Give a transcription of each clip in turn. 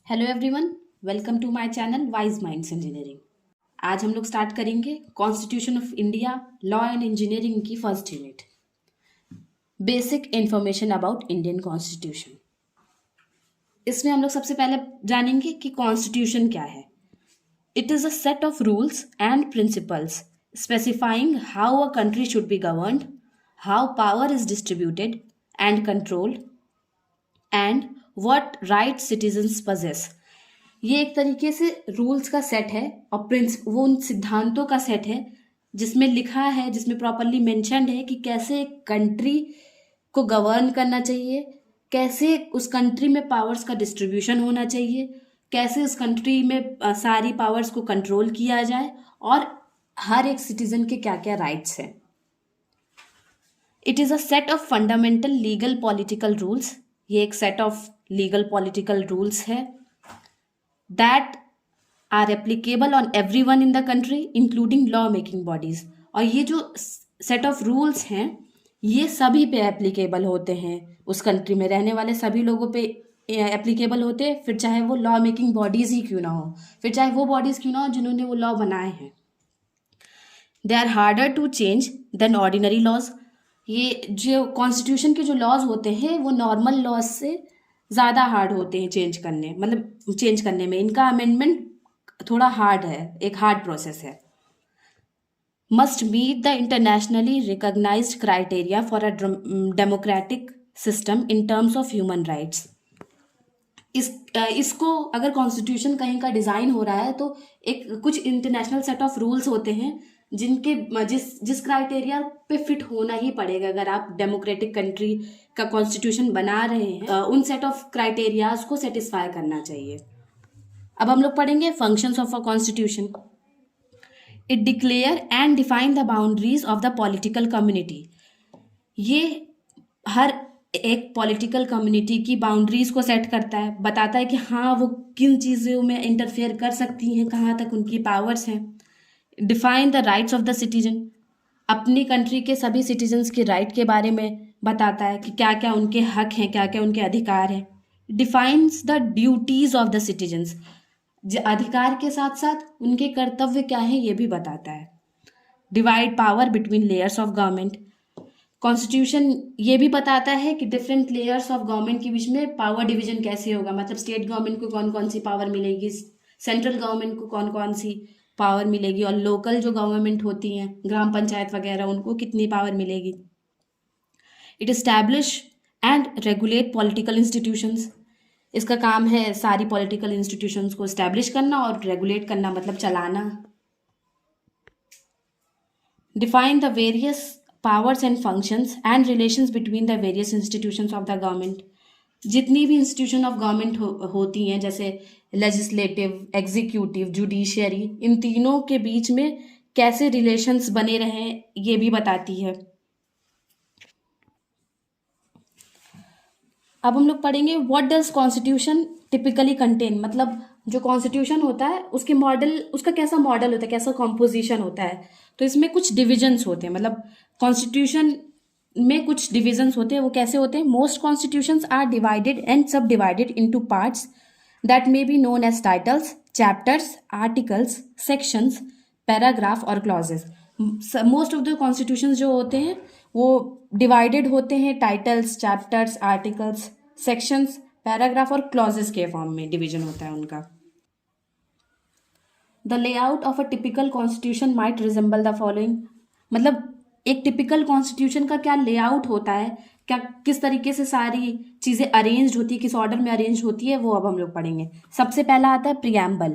Hello everyone, welcome to my channel wise minds engineering. आज हम लोग स्टार्ट करेंगे constitution of India law and engineering की first unit, basic information about Indian constitution. इसमें हम लोग सबसे पहले जानेंगे कि कॉन्स्टिट्यूशन क्या है। It is a set of rules and principles specifying how a country should be governed, how power is distributed and controlled and what right citizens possess. ये एक तरीके से रूल्स का सेट है और वो उन सिद्धांतों का सेट है जिसमें लिखा है, जिसमें प्रॉपरली मेंशन्ड है कि कैसे एक कंट्री को गवर्न करना चाहिए, कैसे उस कंट्री में पावर्स का डिस्ट्रीब्यूशन होना चाहिए, कैसे उस कंट्री में सारी पावर्स को कंट्रोल किया जाए और हर एक सिटीजन के क्या क्या राइट्स हैं। It is a set of fundamental legal political rules. ये एक set of legal political rules है that are applicable on everyone in the country including law making bodies। और ये जो सेट ऑफ रूल्स हैं ये सभी पे एप्लीकेबल होते हैं, उस कंट्री में रहने वाले सभी लोगों पे एप्लीकेबल होते हैं, फिर चाहे वो लॉ मेकिंग बॉडीज ही क्यों ना हो, फिर चाहे वो बॉडीज क्यों ना हो जिन्होंने वो लॉ बनाए हैं। They are harder to change than ordinary laws. ये जो कॉन्स्टिट्यूशन के जो लॉज होते हैं वो नॉर्मल लॉज से ज़्यादा हार्ड होते हैं चेंज करने, मतलब चेंज करने में इनका अमेंडमेंट थोड़ा हार्ड है, एक हार्ड प्रोसेस है। Must meet the internationally recognised criteria for a democratic system in terms of human rights. इसको अगर कॉन्स्टिट्यूशन कहीं का डिज़ाइन हो रहा है तो एक कुछ इंटरनेशनल सेट ऑफ रूल्स होते हैं जिनके जिस क्राइटेरिया पे फिट होना ही पड़ेगा। अगर आप डेमोक्रेटिक कंट्री का कॉन्स्टिट्यूशन बना रहे हैं उन सेट ऑफ क्राइटेरियाज को सेटिस्फाई करना चाहिए। अब हम लोग पढ़ेंगे functions of a constitution. It declare and define the boundaries of the political community. ये हर एक पॉलिटिकल कम्युनिटी की बाउंड्रीज को सेट करता है, बताता है कि हाँ वो किन चीज़ों में इंटरफेयर कर सकती हैं, कहाँ तक उनकी पावर्स हैं। Define the rights of the citizen, अपनी कंट्री के सभी सिटीजन्स के राइट के बारे में बताता है कि क्या क्या उनके हक हैं, क्या क्या उनके अधिकार हैं। Defines the duties of the citizens, अधिकार के साथ साथ उनके कर्तव्य क्या हैं ये भी बताता है। Divide power between layers of government, constitution ये भी बताता है कि डिफरेंट लेयर्स ऑफ गवर्नमेंट के बीच में पावर डिवीजन कैसे होगा, मतलब स्टेट गवर्नमेंट को कौन कौन सी पावर मिलेगी, सेंट्रल गवर्नमेंट को कौन कौन सी पावर मिलेगी और लोकल जो गवर्नमेंट होती हैं ग्राम पंचायत वगैरह उनको कितनी पावर मिलेगी। It establish and regulate political institutions, इसका काम है सारी पॉलिटिकल इंस्टीट्यूशंस को इस्टेब्लिश करना और रेगुलेट करना, मतलब चलाना। Define the various powers and functions and relations between the various institutions of the government. जितनी भी इंस्टीट्यूशन ऑफ गवर्नमेंट होती हैं जैसे लेजिस्लेटिव, एग्जीक्यूटिव, जुडिशियरी, इन तीनों के बीच में कैसे रिलेशंस बने रहें ये भी बताती है। अब हम लोग पढ़ेंगे what does constitution typically contain, मतलब जो कॉन्स्टिट्यूशन होता है उसके मॉडल, उसका कैसा मॉडल होता है, कैसा कॉम्पोजिशन होता है। तो इसमें कुछ डिविजन्स होते हैं, मतलब कॉन्स्टिट्यूशन में कुछ डिविजन्स होते हैं। वो कैसे होते हैं? Most constitutions are divided and subdivided into parts that may be known as titles, chapters, articles, sections, paragraph और clauses. Most of the constitutions जो होते हैं वो डिवाइडेड होते हैं titles, chapters, articles, sections, paragraph और क्लॉजेस के form में डिवीजन होता है उनका। The layout of a typical constitution might resemble the following, मतलब एक टिपिकल कॉन्स्टिट्यूशन का क्या लेआउट होता है, क्या किस तरीके से सारी चीज़ें अरेंज होती है, किस ऑर्डर में अरेंज होती है, वो अब हम लोग पढ़ेंगे। सबसे पहला आता है प्रियम्बल।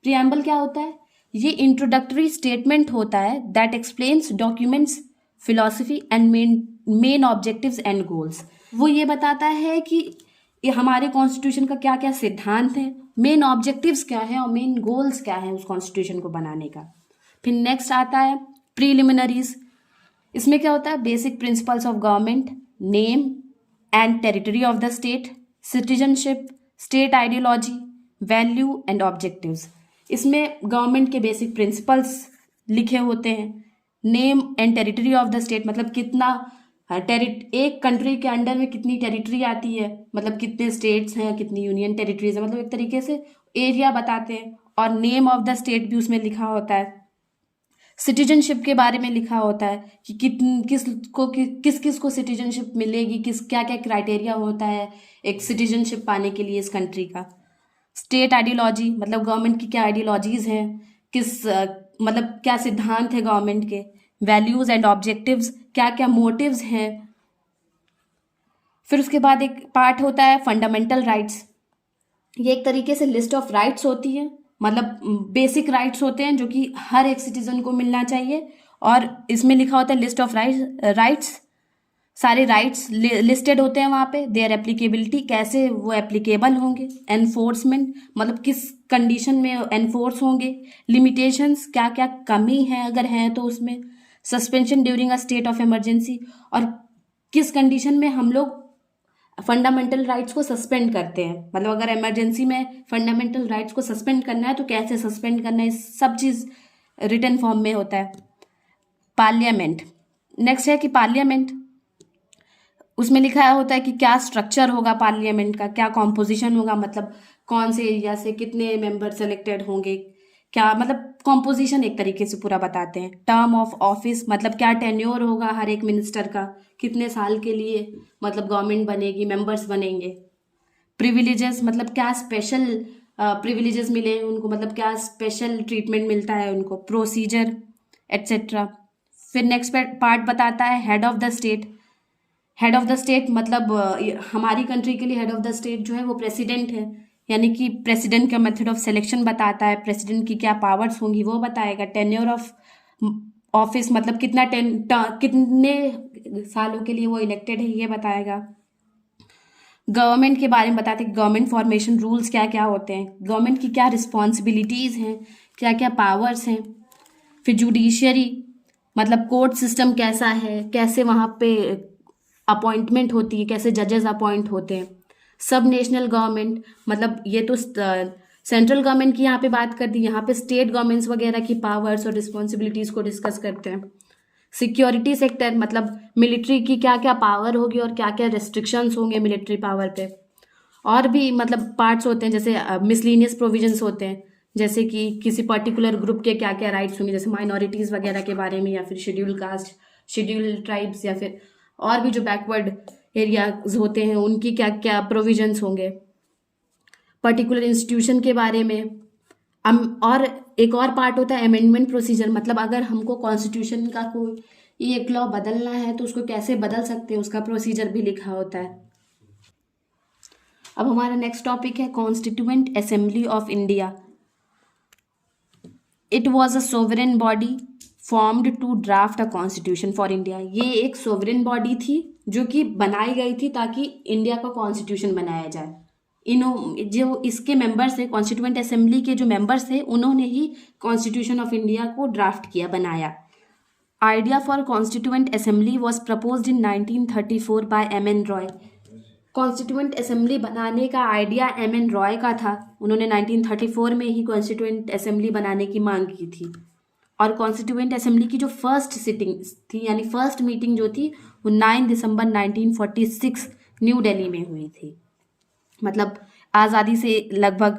प्रियम्बल क्या होता है? ये इंट्रोडक्टरी स्टेटमेंट होता है that explains documents, philosophy and main objectives and goals. वो ये बताता है कि ये हमारे कॉन्स्टिट्यूशन का क्या क्या सिद्धांत है, मेन ऑब्जेक्टिव्स क्या है और मेन गोल्स क्या है उस कॉन्स्टिट्यूशन को बनाने का। फिर नेक्स्ट आता है प्रीलिमिनरीज। इसमें क्या होता है? Basic principles of government, name and territory of the state, citizenship, state ideology, value and objectives. इसमें गवर्नमेंट के बेसिक प्रिंसिपल्स लिखे होते हैं। Name and territory of the state, मतलब कितना एक कंट्री के अंडर में कितनी टेरिटरी आती है, मतलब कितने स्टेट्स हैं, कितनी यूनियन टेरिटरीज है, मतलब एक तरीके से एरिया बताते हैं। और नेम ऑफ द स्टेट भी उसमें लिखा होता है। सिटीजनशिप के बारे में लिखा होता है कि किस किस को सिटीजनशिप मिलेगी, क्या क्या क्राइटेरिया होता है एक सिटीजनशिप पाने के लिए इस कंट्री का। स्टेट आइडियोलॉजी, मतलब गवर्नमेंट की क्या आइडियोलॉजीज हैं, मतलब क्या सिद्धांत है गवर्नमेंट के। वैल्यूज एंड ऑब्जेक्टिव्स, क्या क्या मोटिव्स हैं। फिर उसके बाद एक पार्ट होता है फंडामेंटल राइट्स। ये एक तरीके से लिस्ट ऑफ राइट्स होती है, मतलब बेसिक राइट्स होते हैं जो कि हर एक सिटीजन को मिलना चाहिए। और इसमें लिखा होता है लिस्ट ऑफ राइट्स, सारे राइट्स लिस्टेड होते हैं वहाँ पे। देयर एप्लीकेबिलिटी, कैसे वो एप्लीकेबल होंगे। एनफोर्समेंट, मतलब किस कंडीशन में एनफोर्स होंगे। लिमिटेशंस, क्या क्या कमी है अगर है तो उसमें। Suspension during a state of emergency, और किस कंडीशन में हम लोग फंडामेंटल राइट्स को सस्पेंड करते हैं, मतलब अगर इमरजेंसी में फंडामेंटल राइट्स को सस्पेंड करना है तो कैसे सस्पेंड करना है, सब चीज़ रिटन फॉर्म में होता है। पार्लियामेंट, नेक्स्ट है कि पार्लियामेंट, उसमें लिखा होता है कि क्या स्ट्रक्चर होगा पार्लियामेंट का, क्या कॉम्पोजिशन होगा, मतलब कौन से एरिया से कितने मेंबर सेलेक्टेड होंगे, क्या मतलब कॉम्पोजिशन एक तरीके से पूरा बताते हैं। टर्म ऑफ ऑफिस, मतलब क्या टेन्योर होगा हर एक मिनिस्टर का, कितने साल के लिए मतलब गवर्नमेंट बनेगी, मेंबर्स बनेंगे। प्रिविलेजेस, मतलब क्या स्पेशल प्रिविलेजेस मिले हैं उनको, मतलब क्या स्पेशल ट्रीटमेंट मिलता है उनको। Procedure etcetera. फिर नेक्स्ट पार्ट बताता है head of the state. Head of the state मतलब हमारी कंट्री के लिए हेड ऑफ द स्टेट जो है वो प्रेसिडेंट है, यानी कि प्रेसिडेंट का मेथड ऑफ सिलेक्शन बताता है, प्रेसिडेंट की क्या पावर्स होंगी वो बताएगा। टेन्योर ऑफ ऑफिस, मतलब कितने सालों के लिए वो इलेक्टेड है ये बताएगा। गवर्नमेंट के बारे में बताते हैं, गवर्नमेंट फॉर्मेशन रूल्स क्या क्या होते हैं, गवर्नमेंट की क्या रिस्पॉन्सिबिलिटीज़ हैं, क्या क्या पावर्स हैं। फिर जुडिशियरी, मतलब कोर्ट सिस्टम कैसा है, कैसे वहाँ पे अपॉइंटमेंट होती है, कैसे जजेस अपॉइंट होते हैं। सब नेशनल गवर्नमेंट, मतलब ये तो सेंट्रल गवर्नमेंट की यहाँ पे बात कर दी, यहाँ पे स्टेट गवर्नमेंट्स वगैरह की पावर्स और रिस्पॉन्सिबिलिटीज़ को डिस्कस करते हैं। सिक्योरिटी सेक्टर, मतलब मिलिट्री की क्या क्या पावर होगी और क्या क्या रेस्ट्रिक्शंस होंगे मिलिट्री पावर पे। और भी मतलब पार्ट्स होते हैं, जैसे मिसलिनियस प्रोविजंस होते हैं, जैसे कि किसी पर्टिकुलर ग्रुप के क्या क्या राइट्स होंगे, जैसे माइनॉरिटीज़ वगैरह के बारे में, या फिर शेड्यूल कास्ट, शेड्यूल ट्राइब्स, या फिर और भी जो बैकवर्ड एरियाज होते हैं उनकी क्या क्या प्रोविजंस होंगे। पर्टिकुलर इंस्टीट्यूशन के बारे में। और एक और पार्ट होता है अमेंडमेंट प्रोसीजर, मतलब अगर हमको कॉन्स्टिट्यूशन का कोई एक लॉ बदलना है तो उसको कैसे बदल सकते हैं, उसका प्रोसीजर भी लिखा होता है। अब हमारा नेक्स्ट टॉपिक है constituent assembly of India. It was a sovereign body formed to draft a constitution for India. ये एक सोवरेन बॉडी थी जो कि बनाई गई थी ताकि इंडिया का कॉन्स्टिट्यूशन बनाया जाए। जो इसके मेंबर्स थे, कॉन्स्टिट्यूएंट असेंबली के जो मेंबर्स थे, उन्होंने ही कॉन्स्टिट्यूशन ऑफ इंडिया को ड्राफ्ट किया, बनाया। Idea for constituent assembly was proposed in 1934 by M N. Roy. Constituent assembly बनाने का आइडिया एम.एन. रॉय का था। उन्होंने 1934 में ही कॉन्स्टिट्यूएंट असेंबली बनाने की मांग की थी। और कॉन्स्टिट्यूएंट असेंबली की जो फर्स्ट सिटिंग थी, यानी फर्स्ट मीटिंग जो थी, वो 9 दिसंबर 1946 न्यू दिल्ली में हुई थी। मतलब आज़ादी से लगभग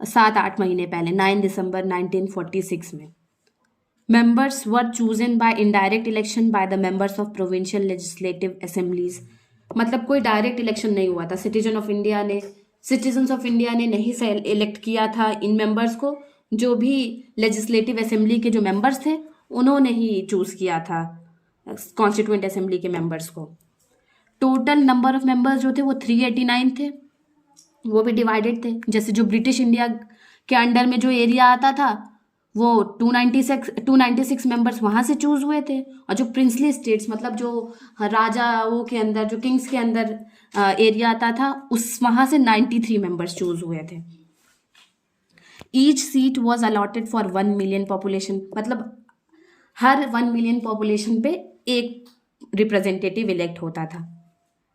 7-8 महीने पहले, 9 दिसंबर 1946 में। Members were chosen bye indirect election by the members of provincial legislative assemblies. मतलब कोई डायरेक्ट इलेक्शन नहीं हुआ था, सिटीजन्स ऑफ इंडिया ने नहीं इलेक्ट किया था इन मेंबर्स को, जो भी लेजिस्लेटिव असेंबली के जो मेंबर्स थे उन्होंने ही चूज किया था कॉन्स्टिट्यूएंट असेंबली के मेंबर्स को। टोटल नंबर ऑफ मेंबर्स जो थे वो 389 थे, वो भी डिवाइडेड थे। जैसे जो ब्रिटिश इंडिया के अंडर में जो एरिया आता था वो 296 मेंबर्स वहाँ से चूज हुए थे, और जो प्रिंसली स्टेट्स, मतलब जो राजाओं के अंदर, जो किंग्स के अंदर एरिया आता था, उस वहाँ से 93 मेंबर्स चूज हुए थे। Each seat was allotted for 1 million population, मतलब हर 1 मिलियन पॉपुलेशन पे एक रिप्रेजेंटेटिव इलेक्ट होता था।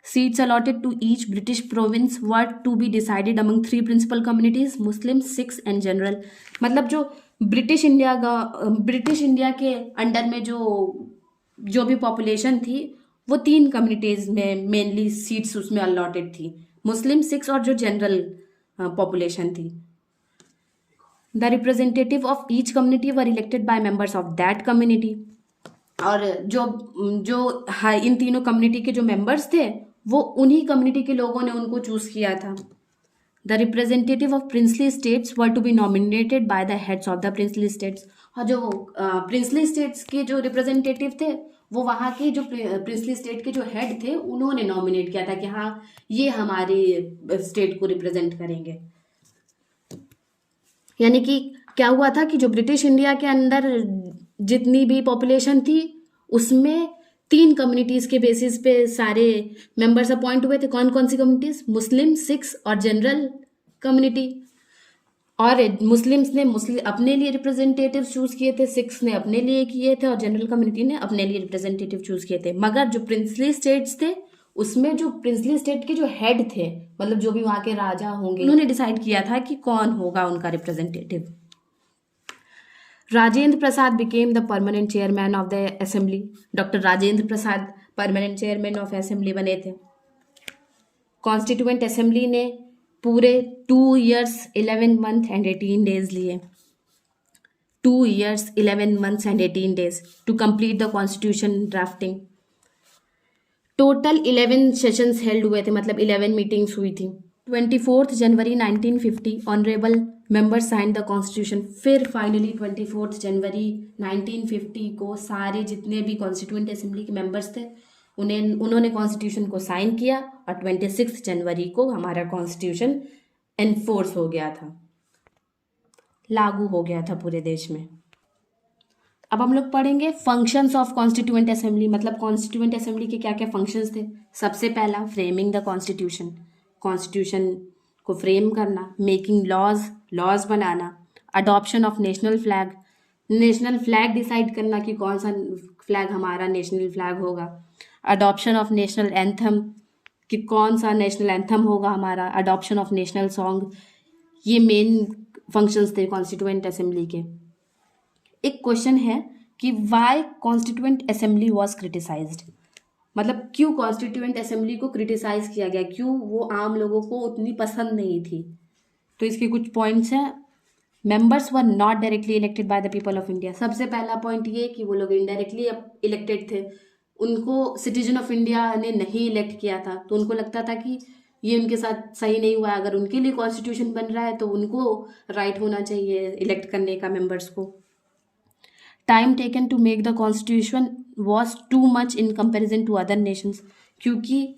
Seats allotted to each British province were to be decided among 3 principal communities, Muslim, Sikhs and general. मतलब जो ब्रिटिश इंडिया के अंडर में जो भी पॉपुलेशन थी, वो 3 कम्युनिटीज में मेनली सीट्स उसमें अलॉटेड थी, मुस्लिम, सिख्स और जो जनरल पॉपुलेशन थी। The representative of each community were elected by members of that community. और जो जो इन तीनों कम्युनिटी के जो मेंबर्स थे वो उन्हीं कम्युनिटी के लोगों ने उनको चूज किया था। The representative of princely states were to be nominated by the heads of the princely states. और जो प्रिंसली स्टेट्स के जो रिप्रेजेंटेटिव थे वो वहाँ के जो प्रिंसली स्टेट के जो हेड थे उन्होंने नॉमिनेट किया था कि हाँ ये हमारी स्टेट को रिप्रेजेंट करेंगे। यानी कि क्या हुआ था कि जो ब्रिटिश इंडिया के अंदर जितनी भी पॉपुलेशन थी उसमें 3 कम्युनिटीज के बेसिस पे सारे मेंबर्स अपॉइंट हुए थे। कौन कौन सी कम्युनिटीज? मुस्लिम, सिख्स और जनरल कम्युनिटी। और मुस्लिम्स ने अपने लिए रिप्रेजेंटेटिव चूज किए थे, सिख्स ने अपने लिए किए थे और जनरल कम्युनिटी ने अपने लिए रिप्रेजेंटेटिव चूज किए थे। मगर जो प्रिंसली स्टेट्स थे उसमें जो प्रिंसली स्टेट के जो हेड थे, मतलब जो भी वहां के राजा होंगे, उन्होंने डिसाइड किया था कि कौन होगा उनका representative. Rajendra Prasad became the permanent chairman of the assembly. Doctor Rajendra Prasad permanent chairman of assembly बने थे। कॉन्स्टिट्यूएंट असेंबली ने पूरे 2 years 11 month and 18 days लिए। 2 years 11 months and 18 days to complete the constitution drafting। Total 11 sessions held हुए थे, मतलब 11 meetings हुई थी। 24 जनवरी 1950 honourable member sign the constitution. फिर फाइनली 24 जनवरी 1950 को सारे जितने भी कॉन्स्टिट्यूएंट असेंबली के मेंबर्स थे उन्होंने कॉन्स्टिट्यूशन को साइन किया और 26 जनवरी को हमारा कॉन्स्टिट्यूशन एनफोर्स हो गया था, लागू हो गया था पूरे देश में। अब हम लोग पढ़ेंगे फंक्शंस ऑफ कॉन्स्टिट्यूएंट असेंबली, मतलब कॉन्स्टिट्यूएंट असेंबली के क्या क्या फंक्शंस थे। सबसे पहला फ्रेमिंग द कॉन्स्टिट्यूशन, कॉन्स्टिट्यूशन को फ्रेम करना। मेकिंग लॉज बनाना। Adoption of national flag decide करना कि कौन सा फ्लैग हमारा नेशनल फ्लैग होगा। अडॉप्शन ऑफ नेशनल एंथम कि कौन सा नेशनल एंथम होगा हमारा। Adoption of national song. ये मेन फंक्शंस थे कॉन्स्टिट्यूएंट असेंबली के। एक क्वेश्चन है कि why constituent assembly was criticised, मतलब क्यों कॉन्स्टिट्यूएंट असेंबली को क्रिटिसाइज किया गया, क्यों वो आम लोगों को उतनी पसंद नहीं थी। तो इसके कुछ पॉइंट्स हैं। Members were not directly elected by the people of India. सबसे पहला पॉइंट ये कि वो लोग इनडायरेक्टली इलेक्टेड थे, उनको सिटीजन ऑफ इंडिया ने नहीं इलेक्ट किया था। तो उनको लगता था कि ये उनके साथ सही नहीं हुआ, अगर उनके लिए कॉन्स्टिट्यूशन बन रहा है तो उनको राइट होना चाहिए इलेक्ट करने का मेंबर्स को। Time taken to make the constitution was too much in comparison to other nations, क्योंकि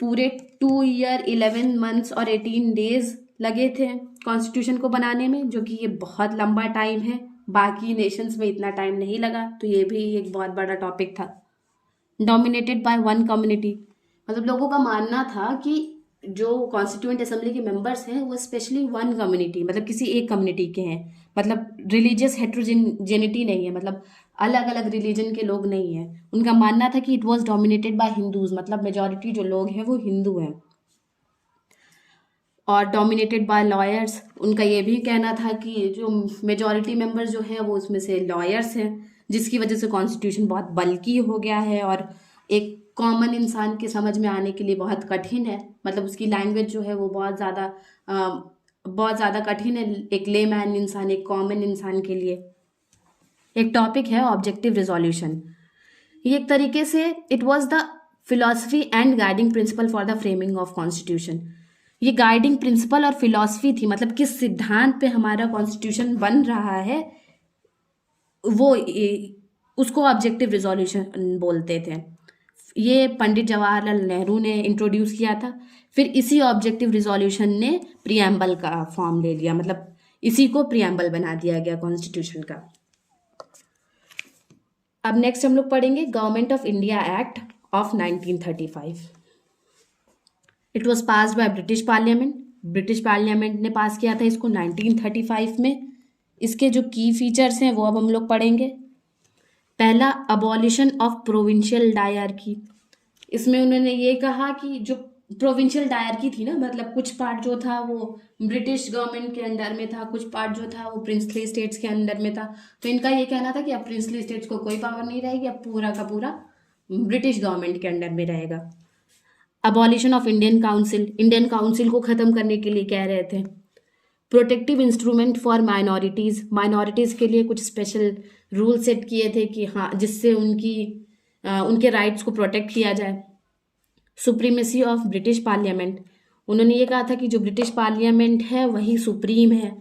पूरे 2 year 11 months और 18 days लगे थे कॉन्स्टिट्यूशन को बनाने में, जो कि ये बहुत लंबा टाइम है। बाकी नेशंस में इतना टाइम नहीं लगा, तो ये भी एक बहुत बड़ा टॉपिक था। डोमिनेटेड बाय वन कम्युनिटी, मतलब लोगों का मानना था कि जो कॉन्स्टिट्यूएंट असेंबली के मेंबर्स हैं वो स्पेशली वन कम्युनिटी, मतलब किसी एक कम्युनिटी के हैं, मतलब रिलीजियस हेट्रोजेनिटी नहीं है, मतलब अलग अलग रिलीजन के लोग नहीं हैं। उनका मानना था कि it was dominated by Hindus, मतलब मेजॉरिटी जो लोग हैं वो हिंदू हैं। और डोमिनेटेड बाय लॉयर्स, उनका ये भी कहना था कि जो मेजॉरिटी मेंबर्स जो हैं वो उसमें से लॉयर्स हैं, जिसकी वजह से कॉन्स्टिट्यूशन बहुत बल्की हो गया है और एक कॉमन इंसान के समझ में आने के लिए बहुत कठिन है, मतलब उसकी लैंग्वेज जो है वो बहुत ज़्यादा कठिन है एक लेमैन इंसान, एक कॉमन इंसान के लिए। एक टॉपिक है ऑब्जेक्टिव रिजोल्यूशन। ये एक तरीके से it was the philosophy and guiding principal for the framing of constitution. ये गाइडिंग प्रिंसिपल और फिलॉसफी थी, मतलब किस सिद्धांत पे हमारा कॉन्स्टिट्यूशन बन रहा है वो उसको ऑब्जेक्टिव रिजोल्यूशन बोलते थे। ये पंडित जवाहरलाल नेहरू ने इंट्रोड्यूस किया था। फिर इसी ऑब्जेक्टिव रिजोल्यूशन ने प्रियम्बल का फॉर्म ले लिया, मतलब इसी को प्रियम्बल बना दिया गया कॉन्स्टिट्यूशन का। अब नेक्स्ट हम लोग पढ़ेंगे government of India act of 1935। It was passed by British parliament. British parliament ने पास किया था इसको 1935 में। इसके जो की फीचर्स हैं वो अब हम लोग पढ़ेंगे। पहला, अबॉलिशन ऑफ प्रोविंशियल डायरकी। इसमें उन्होंने ये कहा कि जो प्रोविंशियल डायरकी थी ना, मतलब कुछ पार्ट जो था वो ब्रिटिश गवर्नमेंट के अंडर में था, कुछ पार्ट जो था वो प्रिंसली स्टेट्स के अंडर में था। तो इनका ये कहना था कि अब प्रिंसली स्टेट्स को कोई पावर नहीं रहेगी, अब पूरा का पूरा ब्रिटिश गवर्नमेंट के अंडर में रहेगा। अबॉलिशन ऑफ इंडियन काउंसिल को ख़त्म करने के लिए कह रहे थे। प्रोटेक्टिव इंस्ट्रूमेंट फॉर माइनॉरिटीज़ के लिए कुछ स्पेशल रूल सेट किए थे कि हाँ, जिससे उनके राइट्स को प्रोटेक्ट किया जाए। सुप्रीमेसी ऑफ ब्रिटिश पार्लियामेंट, उन्होंने ये कहा था कि जो ब्रिटिश पार्लियामेंट है वही सुप्रीम है।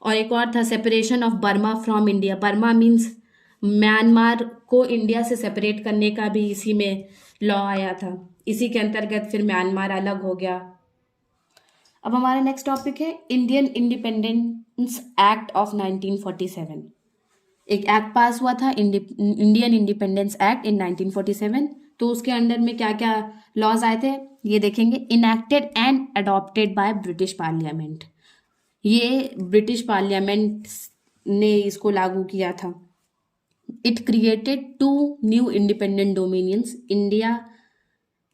और एक और था separation of Burma from India. Burma means Myanmar को इंडिया से सेपरेट करने का भी इसी में लॉ आया था। इसी के अंतर्गत फिर म्यांमार अलग हो गया। अब हमारा नेक्स्ट टॉपिक है इंडियन इंडिपेंडेंस एक्ट ऑफ 1947। एक एक्ट पास हुआ था इंडियन इंडिपेंडेंस एक्ट इन 1947। तो उसके अंडर में क्या क्या लॉज आए थे ये देखेंगे। Enacted and adopted by British parliament, ये ब्रिटिश पार्लियामेंट ने इसको लागू किया था। It created 2 new independent dominions, India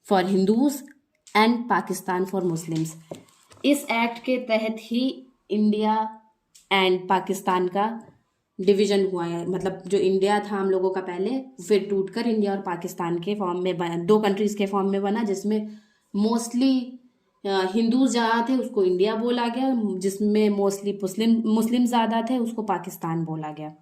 for Hindus and Pakistan for Muslims. इस एक्ट के तहत ही इंडिया एंड पाकिस्तान का डिवीजन हुआ है। मतलब जो इंडिया था हम लोगों का पहले, फिर टूटकर इंडिया और पाकिस्तान के फॉर्म में बना, 2 कंट्रीज के फॉर्म में बना, जिसमें मोस्टली हिंदूज जहाँ थे उसको इंडिया बोला गया, जिसमें मोस्टली मुस्लिम ज़्यादा थे उसको पाकिस्तान बोला गया।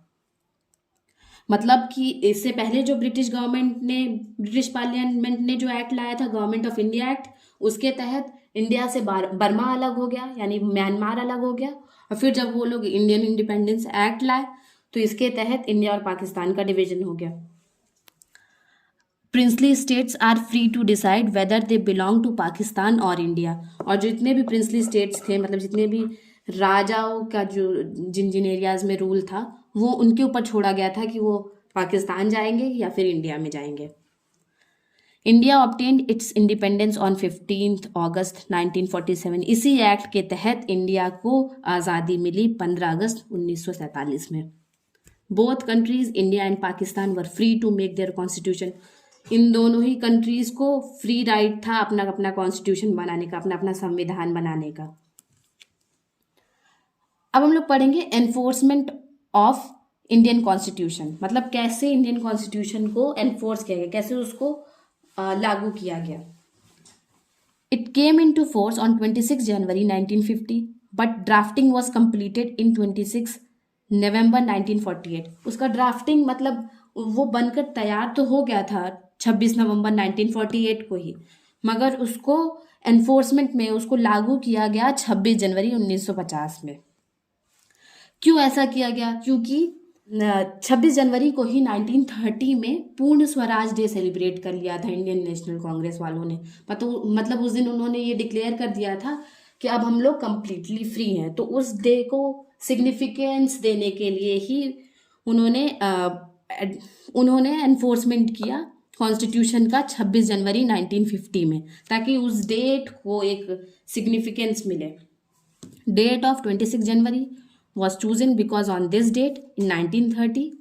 मतलब कि इससे पहले जो ब्रिटिश पार्लियामेंट ने जो एक्ट लाया था, गवर्नमेंट ऑफ इंडिया एक्ट, उसके तहत इंडिया से बर्मा अलग हो गया, यानी म्यांमार अलग हो गया। और फिर जब वो लोग इंडियन इंडिपेंडेंस एक्ट लाए तो इसके तहत इंडिया और पाकिस्तान का डिवीजन हो गया। Princely states are free to decide whether they belong to Pakistan और इंडिया। और जितने भी प्रिंसली स्टेट्स थे, मतलब जितने भी राजाओं का जिन एरियाज में रूल था, वो उनके ऊपर छोड़ा गया था कि वो पाकिस्तान जाएंगे या फिर इंडिया में जाएंगे। India obtained it's independence on 15 अगस्त 1947। इसी एक्ट के तहत इंडिया को आज़ादी मिली 15 अगस्त 1947 में। Both countries India and Pakistan were free to make their constitution. इन दोनों ही कंट्रीज को फ्री राइट था अपना अपना कॉन्स्टिट्यूशन बनाने का, अपना अपना संविधान बनाने का। अब हम लोग पढ़ेंगे एनफोर्समेंट ऑफ इंडियन कॉन्स्टिट्यूशन, मतलब कैसे इंडियन कॉन्स्टिट्यूशन को एनफोर्स किया गया, कैसे उसको लागू किया गया। It came in to force on 26 January 1950 but drafting was completed in 26 November 1948। उसका ड्राफ्टिंग मतलब वो बनकर तैयार तो हो गया था 26 नवंबर 1948 को ही, मगर उसको एनफोर्समेंट में उसको लागू किया गया 26 जनवरी 1950 में। क्यों ऐसा किया गया? क्योंकि 26 जनवरी को ही 1930 में पूर्ण स्वराज डे सेलिब्रेट कर लिया था इंडियन नेशनल कांग्रेस वालों ने। मतलब उस दिन उन्होंने ये डिक्लेयर कर दिया था कि अब हम लोग कंप्लीटली फ्री हैं। तो उस डे को सिग्निफिकेंस देने के लिए ही उन्होंने एनफोर्समेंट किया कॉन्स्टिट्यूशन का 26 जनवरी 1950 में, ताकि उस डेट को एक सिग्निफिकेंस मिले। Date of 26 January was chosen because on this date in 1930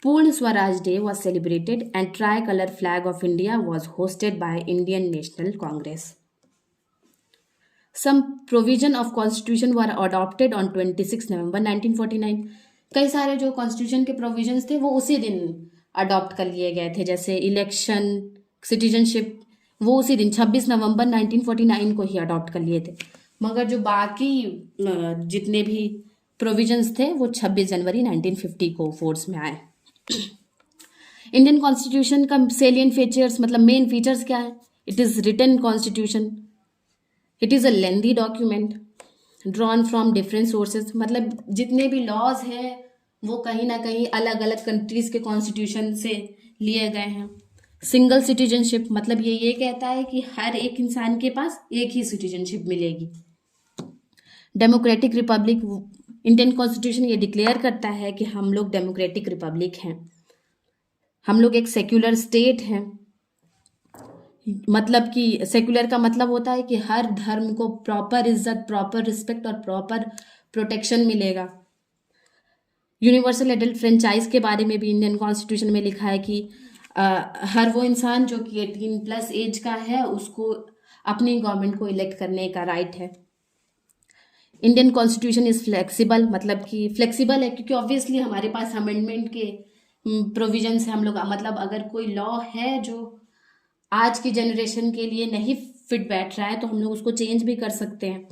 Purna Swaraj Day was celebrated and tricolor flag of India was hosted by Indian National Congress. Some provision of constitution were adopted on 26 November 1949. कई सारे जो constitution के provisions थे वो उसी दिन adopt कर लिए गए थे, जैसे इलेक्शन, सिटीजनशिप, वो उसी दिन 26 नवंबर 1949 को ही अडॉप्ट कर लिए थे। मगर जो बाकी जितने भी प्रोविजंस थे वो 26 जनवरी 1950 को फोर्स में आए। इंडियन कॉन्स्टिट्यूशन का सेलियंट फीचर्स, मतलब मेन फीचर्स क्या है? It is written constitution, it is a lengthy document drawn from different sources. मतलब जितने भी लॉज हैं वो कहीं ना कहीं अलग अलग कंट्रीज के कॉन्स्टिट्यूशन से लिए गए हैं। सिंगल सिटीजनशिप, मतलब ये कहता है कि हर एक इंसान के पास एक ही सिटीजनशिप मिलेगी। डेमोक्रेटिक रिपब्लिक, इंडियन कॉन्स्टिट्यूशन ये डिक्लेयर करता है कि हम लोग डेमोक्रेटिक रिपब्लिक हैं, हम लोग एक सेक्युलर स्टेट हैं। मतलब कि सेक्युलर का मतलब होता है कि हर धर्म को प्रॉपर इज्जत, प्रॉपर रिस्पेक्ट और प्रॉपर प्रोटेक्शन मिलेगा। यूनिवर्सल एडल्ट फ्रेंचाइज के बारे में भी इंडियन कॉन्स्टिट्यूशन में लिखा है कि हर वो इंसान जो कि 18+ एज का है उसको अपनी गवर्नमेंट को इलेक्ट करने का राइट है। इंडियन कॉन्स्टिट्यूशन इज फ्लेक्सिबल, मतलब कि फ्लेक्सिबल है क्योंकि ऑब्वियसली हमारे पास अमेंडमेंट के प्रोविजन से हम लोग मतलब अगर कोई लॉ है जो आज की जनरेशन के लिए नहीं फिट बैठ रहा है तो हम लोग उसको चेंज भी कर सकते हैं।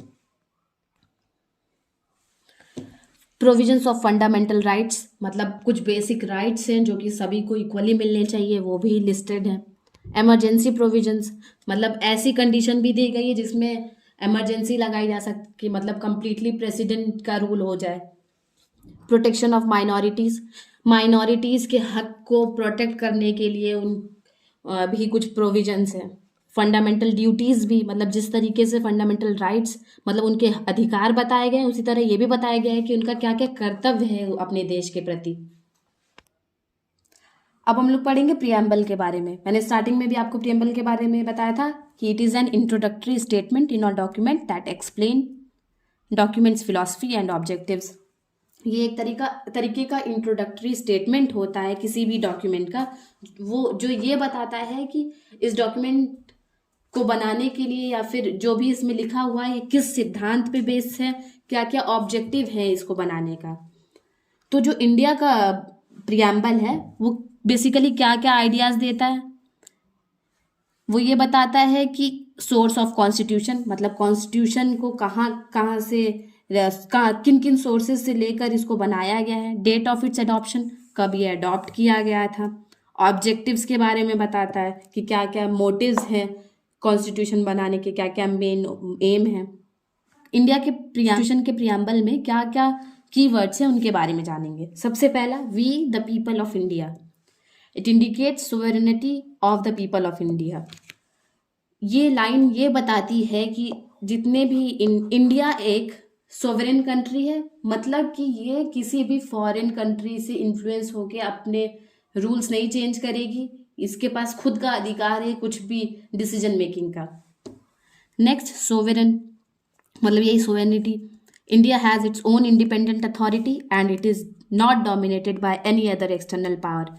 प्रोविजंस ऑफ फंडामेंटल राइट्स मतलब कुछ बेसिक राइट्स हैं जो कि सभी को इक्वली मिलने चाहिए, वो भी लिस्टेड है। इमरजेंसी प्रोविजंस मतलब ऐसी कंडीशन भी दी गई है जिसमें इमरजेंसी लगाई जा सकती, मतलब कंप्लीटली प्रेसिडेंट का रूल हो जाए। प्रोटेक्शन ऑफ माइनॉरिटीज, माइनॉरिटीज के हक को प्रोटेक्ट करने के लिए उन भी कुछ प्रोविजंस हैं। फंडामेंटल ड्यूटीज भी मतलब जिस तरीके से फंडामेंटल राइट्स मतलब उनके अधिकार बताए गए हैं उसी तरह ये भी बताया गया है कि उनका क्या क्या कर्तव्य है अपने देश के प्रति। अब हम लोग पढ़ेंगे प्रियम्बल के बारे में। मैंने स्टार्टिंग में भी आपको प्रियम्बल के बारे में बताया था कि it is an introductory statement in a document that explain documents philosophy and objectives. ये एक तरीके का इंट्रोडक्टरी स्टेटमेंट होता है किसी भी डॉक्यूमेंट का, वो जो ये बताता है कि इस डॉक्यूमेंट को बनाने के लिए या फिर जो भी इसमें लिखा हुआ है ये किस सिद्धांत पे बेस है, क्या क्या ऑब्जेक्टिव है इसको बनाने का। तो जो इंडिया का प्रियम्बल है वो बेसिकली क्या क्या आइडियाज देता है, वो ये बताता है कि सोर्स ऑफ कॉन्स्टिट्यूशन मतलब कॉन्स्टिट्यूशन को कहाँ कहाँ से किन किन सोर्सेज से लेकर इसको बनाया गया है। डेट ऑफ इट्स अडॉप्शन कब ये अडॉप्ट किया गया था। ऑब्जेक्टिव्स के बारे में बताता है कि क्या क्या मोटिव्स हैं कॉन्स्टिट्यूशन बनाने के, क्या क्या मेन एम है। इंडिया के कॉन्स्टिट्यूशन के प्रियम्बल में क्या क्या कीवर्ड्स हैं उनके बारे में जानेंगे। सबसे पहला, we the people of India. It indicates sovereignty of the people of India. ये लाइन ये बताती है कि जितने भी इंडिया एक सोवरेन कंट्री है, मतलब कि ये किसी भी फॉरेन कंट्री से इन्फ्लुएंस होके अपने रूल्स नहीं चेंज करेगी, इसके पास खुद का अधिकार है कुछ भी डिसीजन मेकिंग का। नेक्स्ट, सोवरेन मतलब यही sovereignty. India has its own independent authority and it is not dominated by any other external power.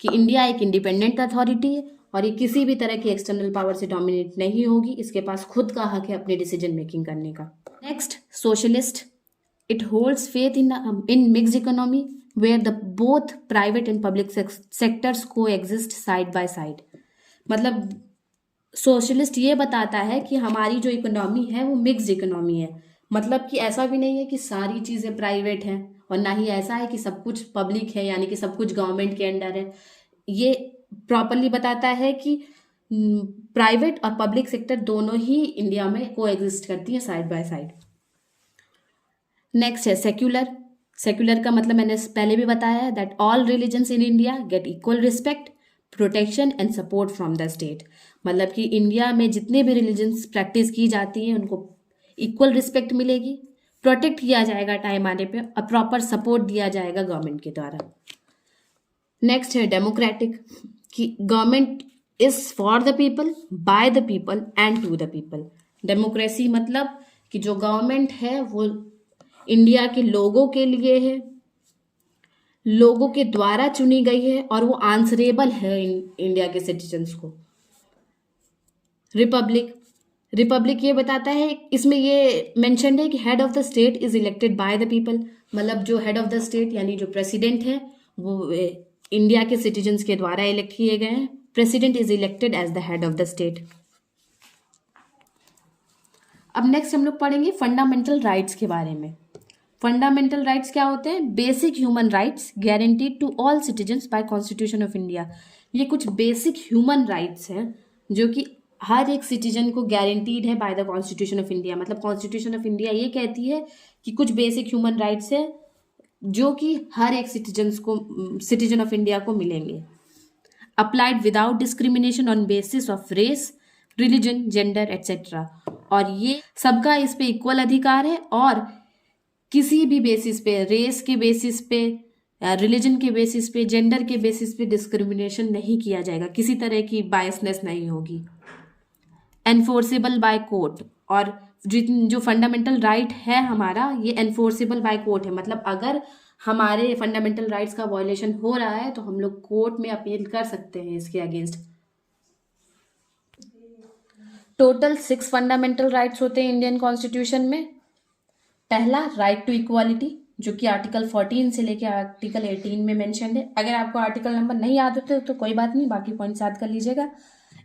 कि इंडिया एक इंडिपेंडेंट अथॉरिटी है और ये किसी भी तरह की एक्सटर्नल पावर से डोमिनेट नहीं होगी, इसके पास खुद का हक है अपनी डिसीजन मेकिंग करने का। Next, socialist. It holds faith in mixed economy where the both private and public sectors coexist side by side. मतलब सोशलिस्ट ये बताता है कि हमारी जो इकोनॉमी है वो मिक्स्ड इकोनॉमी है, मतलब कि ऐसा भी नहीं है कि सारी चीज़ें प्राइवेट हैं और ना ही ऐसा है कि सब कुछ पब्लिक है यानी कि सब कुछ गवर्नमेंट के अंडर है। ये प्रॉपरली बताता है कि प्राइवेट और पब्लिक सेक्टर दोनों ही इंडिया में को एग्जिस्ट करती है साइड बाय साइड। नेक्स्ट है सेक्युलर। सेक्युलर का मतलब मैंने पहले भी बताया है that all religions in India get equal respect, protection and support from the state. मतलब कि इंडिया में जितने भी रिलीजन्स प्रैक्टिस की जाती हैं उनको इक्वल रिस्पेक्ट मिलेगी, प्रोटेक्ट किया जाएगा टाइम आने पे और प्रॉपर सपोर्ट दिया जाएगा गवर्नमेंट के द्वारा। नेक्स्ट है डेमोक्रेटिक, कि government is for the people, by the people and to the people. Democracy मतलब कि जो गवर्नमेंट है वो इंडिया के लोगों के लिए है, लोगों के द्वारा चुनी गई है और वो आंसरेबल है इंडिया के सिटीजन्स को। रिपब्लिक, रिपब्लिक ये बताता है, इसमें ये मेंशन्ड है कि head of the state is elected by the people. मतलब जो हेड ऑफ द स्टेट यानी जो प्रेसिडेंट है वो इंडिया के सिटीजन्स के द्वारा इलेक्ट किए गए हैं। President is elected as the head of the state. अब नेक्स्ट हम लोग पढ़ेंगे फंडामेंटल राइट्स के बारे में। फंडामेंटल राइट्स क्या होते हैं? Basic human rights guaranteed to all citizens by constitution of India. ये कुछ बेसिक ह्यूमन राइट्स हैं जो कि हर एक सिटीजन को गारंटीड है by the constitution of India. मतलब कॉन्स्टिट्यूशन ऑफ इंडिया ये कहती है कि कुछ बेसिक ह्यूमन राइट्स है जो कि हर एक सिटीजन ऑफ इंडिया को मिलेंगे। Applied without discrimination on basis of race, religion, gender etcetera. और ये सबका इस पे इक्वल अधिकार है और किसी भी बेसिस पे, रेस के बेसिस पे, रिलीजन के बेसिस पे, जेंडर के बेसिस पे डिस्क्रिमिनेशन नहीं किया जाएगा, किसी तरह की बायसनेस नहीं होगी। एनफोर्सेबल बाय कोर्ट, और जो फंडामेंटल राइट है हमारा ये एनफोर्सेबल बाय कोर्ट है। मतलब अगर हमारे फंडामेंटल राइट्स का वायलेशन हो रहा है तो हम लोग कोर्ट में अपील कर सकते हैं इसके अगेंस्ट। टोटल 6 फंडामेंटल राइट्स होते हैं इंडियन कॉन्स्टिट्यूशन में। पहला, राइट टू इक्वालिटी, जो कि आर्टिकल 14 से लेके आर्टिकल 18 में मेंशन है। अगर आपको आर्टिकल नंबर नहीं याद होते तो कोई बात नहीं, बाकी पॉइंट्स याद कर लीजिएगा।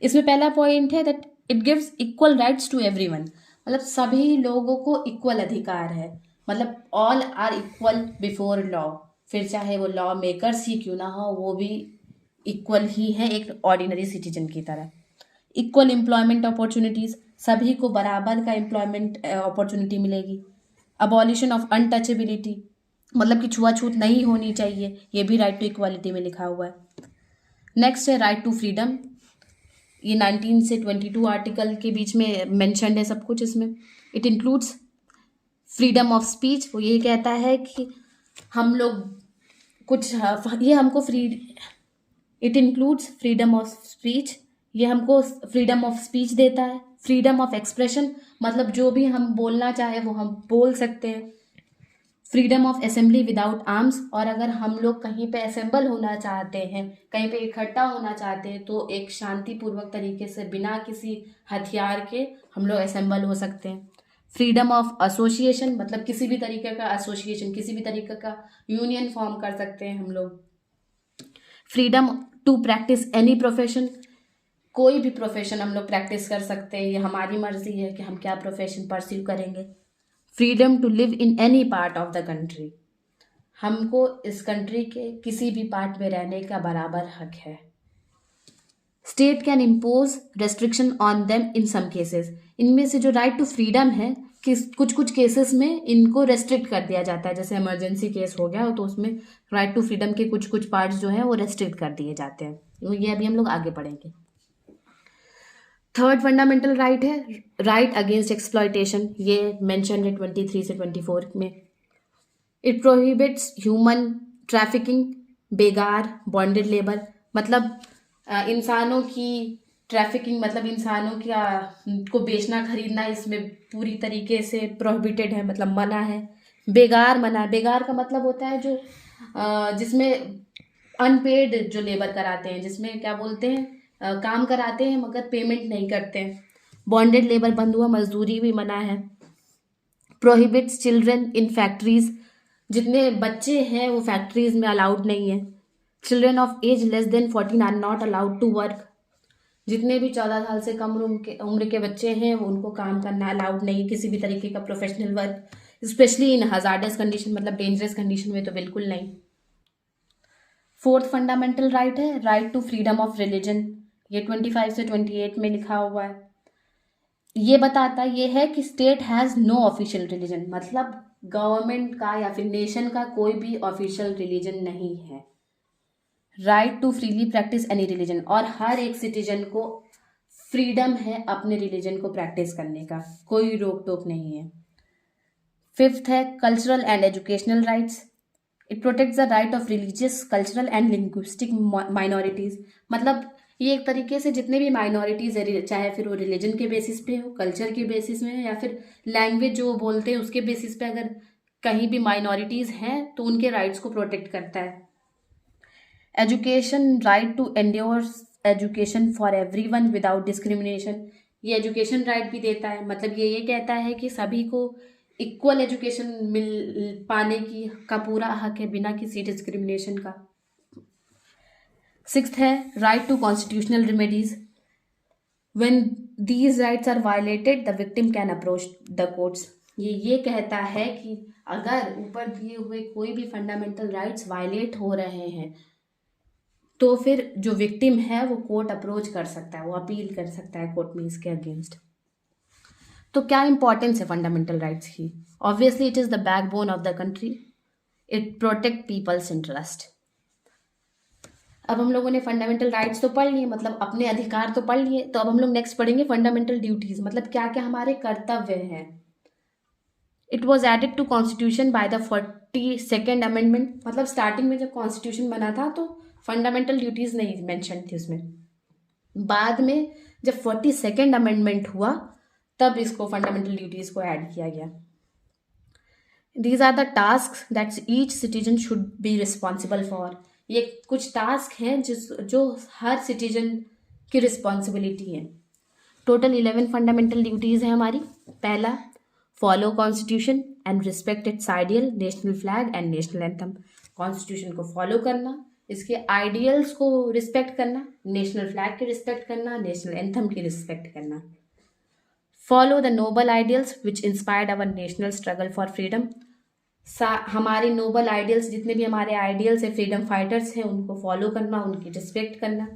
इसमें पहला पॉइंट है that it gives equal rights to everyone, मतलब सभी लोगों को इक्वल अधिकार है, मतलब all are equal before law. फिर चाहे वो लॉ मेकर्स ही क्यों ना हो, वो भी इक्वल ही है एक ऑर्डिनरी सिटीजन की तरह। इक्वल एम्प्लॉयमेंट अपॉर्चुनिटीज, सभी को बराबर का एम्प्लॉयमेंट अपॉर्चुनिटी मिलेगी। अबॉलिशन ऑफ अनटचेबिलिटी, मतलब कि छुआछूत नहीं होनी चाहिए, ये भी राइट टू इक्वालिटी में लिखा हुआ है। नेक्स्ट है राइट टू फ्रीडम, ये 19 से 22 आर्टिकल के बीच में मेंशन्ड है सब कुछ इसमें। It includes freedom of speech, वो ये कहता है कि हम लोग कुछ ये हमको it includes freedom of speech, ये हमको फ्रीडम ऑफ स्पीच देता है। फ्रीडम ऑफ एक्सप्रेशन, मतलब जो भी हम बोलना चाहे वो हम बोल सकते हैं। Freedom of assembly without arms, और अगर हम लोग कहीं पे असेंबल होना चाहते हैं, कहीं पे इकट्ठा होना चाहते हैं, तो एक शांतिपूर्वक तरीके से बिना किसी हथियार के हम लोग असेंबल हो सकते हैं। फ्रीडम ऑफ एसोसिएशन, मतलब किसी भी तरीके का एसोसिएशन, किसी भी तरीके का यूनियन फॉर्म कर सकते हैं हम लोग। Freedom to practise any profession, कोई भी प्रोफेशन हम लोग प्रैक्टिस कर सकते हैं, ये हमारी मर्जी है कि हम क्या प्रोफेशन परस्यू करेंगे। Freedom to live in any part of the country, हमको इस कंट्री के किसी भी पार्ट में रहने का बराबर हक है। State can impose restriction on them in some cases, इनमें से जो राइट टू फ्रीडम है कि कुछ कुछ केसेस में इनको रेस्ट्रिक्ट कर दिया जाता है, जैसे इमरजेंसी केस हो गया तो उसमें राइट टू फ्रीडम के कुछ कुछ पार्ट्स जो हैं वो रेस्ट्रिक्ट कर दिए जाते हैं, तो ये अभी हम लोग आगे पढ़ेंगे। थर्ड फंडामेंटल राइट है राइट अगेंस्ट एक्सप्लॉयटेशन, ये मेंशन है 23 से 24 में। इट प्रोहिबिट्स ह्यूमन ट्रैफिकिंग, बेगार, बॉन्डेड लेबर, मतलब इंसानों की ट्रैफिकिंग, मतलब इंसानों को बेचना खरीदना इसमें पूरी तरीके से प्रोहिबिटेड है, मतलब मना है। बेगार मना है, बेगार का मतलब होता है जो जिसमें अनपेड जो लेबर कराते हैं, जिसमें क्या बोलते हैं काम कराते हैं मगर पेमेंट नहीं करते हैं। बॉन्डेड लेबर बंद हुआ, मजदूरी भी मना है। प्रोहिबिट्स चिल्ड्रन इन फैक्ट्रीज, जितने बच्चे हैं वो फैक्ट्रीज में अलाउड नहीं है। Children of age less than 14 are not allowed to work, जितने भी 14 साल से कम उम्र के बच्चे हैं वो उनको काम करना अलाउड नहीं है, किसी भी तरीके का professional work, specially in hazardous condition, मतलब डेंजरस कंडीशन में तो बिल्कुल नहीं। फोर्थ फंडामेंटल राइट है right to freedom of religion, ये 25 से 28 में लिखा हुआ है। ये बताता ये है कि state has no official religion, मतलब गवर्नमेंट का या फिर नेशन का कोई भी ऑफिशियल रिलीजन नहीं है। Right to freely practise any religion, और हर एक सिटीजन को फ्रीडम है अपने रिलीजन को प्रैक्टिस करने का, कोई रोक टोक नहीं है। फिफ्थ है cultural and educational rights, it protects the right of religious, cultural and linguistic minorities, मतलब ये एक तरीके से जितने भी माइनॉरिटीज है, चाहे फिर वो रिलीजन के बेसिस पे हो, कल्चर के बेसिस में या फिर लैंग्वेज जो बोलते हैं उसके बेसिस पे, अगर कहीं भी माइनॉरिटीज हैं तो उनके राइट्स को प्रोटेक्ट करता है। Education right to endure education for everyone without discrimination, ये एजुकेशन राइट भी देता है, मतलब ये कहता है कि सभी को इक्वल एजुकेशन मिल पाने की का पूरा हक है बिना किसी डिस्क्रिमिनेशन का। सिक्स्थ है right to constitutional remedies, when these rights are violated the victim can approach the courts, ये कहता है कि अगर ऊपर दिए हुए कोई भी फंडामेंटल राइट्स वायलेट हो रहे हैं तो फिर जो विक्टिम है वो कोर्ट अप्रोच कर सकता है, वो अपील कर सकता है कोर्ट में इसके अगेंस्ट। तो क्या इंपॉर्टेंस है फंडामेंटल राइट्स की? Obviously it is the backbone of the country, it protect people's interest. अब हम लोगों ने फंडामेंटल राइट्स तो पढ़ लिए, मतलब अपने अधिकार तो पढ़ लिए, तो अब हम लोग नेक्स्ट पढ़ेंगे फंडामेंटल ड्यूटीज, मतलब क्या क्या हमारे कर्तव्य हैं। It was added to constitution by the 42nd amendment, मतलब स्टार्टिंग में जब कॉन्स्टिट्यूशन बना था तो फंडामेंटल ड्यूटीज नहीं मेंशन थी उसमें, बाद में जब 42nd अमेंडमेंट हुआ तब इसको फंडामेंटल ड्यूटीज को ऐड किया गया। These are the task that each citizen should be responsible for, ये कुछ टास्क हैं जो हर सिटीजन की रिस्पॉन्सिबिलिटी है। टोटल 11 फंडामेंटल ड्यूटीज हैं हमारी। पहला, follow constitution and respect its ideal, national flag and national anthem. Constitution को फॉलो करना, इसके आइडियल्स को रिस्पेक्ट करना, नेशनल फ्लैग की रिस्पेक्ट करना, नेशनल एंथम की रिस्पेक्ट करना। Follow the noble ideals which inspired our national struggle for freedom. हमारे नोबल आइडियल्स, जितने भी हमारे आइडियल्स है, फ्रीडम फाइटर्स हैं, उनको फॉलो करना, उनकी रिस्पेक्ट करना।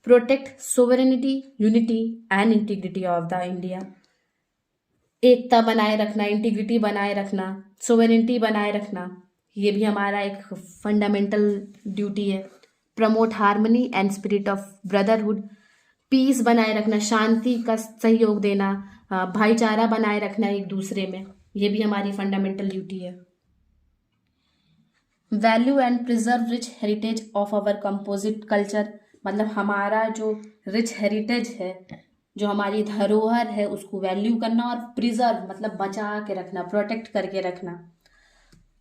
Protect sovereignty, unity and integrity of the India. एकता बनाए रखना, इंटीग्रिटी बनाए रखना, सोवरेनिटी बनाए रखना, ये भी हमारा एक फंडामेंटल ड्यूटी है। Promote harmony and spirit of brotherhood. Peace बनाए रखना, शांति का सहयोग देना, भाईचारा बनाए रखना एक दूसरे में, ये भी हमारी फंडामेंटल ड्यूटी है। Value and preserve rich heritage of our composite culture. मतलब हमारा जो रिच हेरिटेज है, जो हमारी धरोहर है, उसको वैल्यू करना, और प्रिजर्व मतलब बचा के रखना, प्रोटेक्ट करके रखना।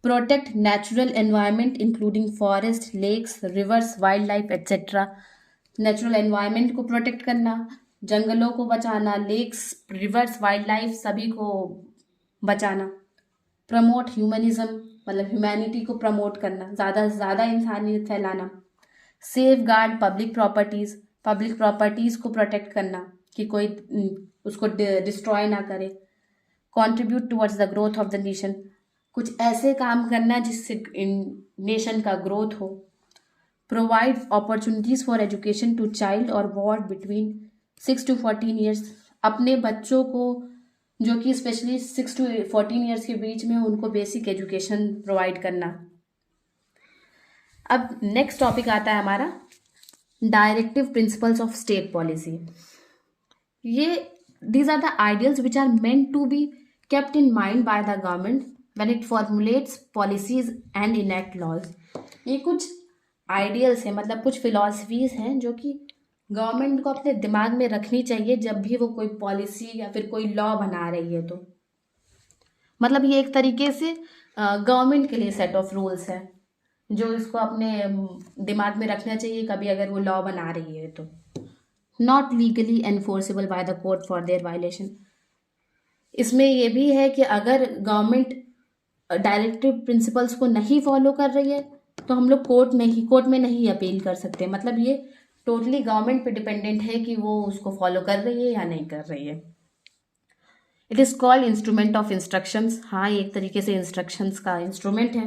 Protect natural environment including forest, lakes, rivers, wild life etcetera. Natural environment को प्रोटेक्ट करना, जंगलों को बचाना, लेक्स, रिवर्स, वाइल्ड लाइफ सभी को बचाना। प्रमोट ह्यूमनिज्म मतलब ह्यूमैनिटी को प्रमोट करना, ज़्यादा से ज़्यादा इंसानियत फैलाना। Safeguard public properties, public properties को प्रोटेक्ट करना कि कोई उसको डिस्ट्रॉय ना करे। Contribute towards the growth of the nation, कुछ ऐसे काम करना जिससे नेशन का ग्रोथ हो। Provide opportunities for education to child और वार्ड बिटवीन 6 to 14 ईयर्स। अपने बच्चों को जो कि स्पेशली 6 to 14 ईयर्स के बीच में, उनको बेसिक एजुकेशन प्रोवाइड करना। अब नेक्स्ट टॉपिक आता है हमारा directive principles of state policy. ये these are the ideals which are meant to be kept in mind by the government when it formulates policies and enact laws। ये कुछ ideals हैं, मतलब कुछ फिलॉसफीज हैं जो कि गवर्नमेंट को अपने दिमाग में रखनी चाहिए जब भी वो कोई पॉलिसी या फिर कोई लॉ बना रही है। तो मतलब ये एक तरीके से गवर्नमेंट के लिए सेट ऑफ रूल्स है जो इसको अपने दिमाग में रखना चाहिए कभी अगर वो लॉ बना रही है तो। Not legally enforceable by the court for their violation. इसमें ये भी है कि अगर गवर्नमेंट डायरेक्टिव प्रिंसिपल्स को नहीं फॉलो कर रही है तो हम लोग कोर्ट में नहीं अपील कर सकते। मतलब ये टोटली गवर्नमेंट पे डिपेंडेंट है कि वो उसको फॉलो कर रही है या नहीं कर रही है। It is called instrument of instructions. हाँ, ये एक तरीके से इंस्ट्रक्शंस का इंस्ट्रूमेंट है।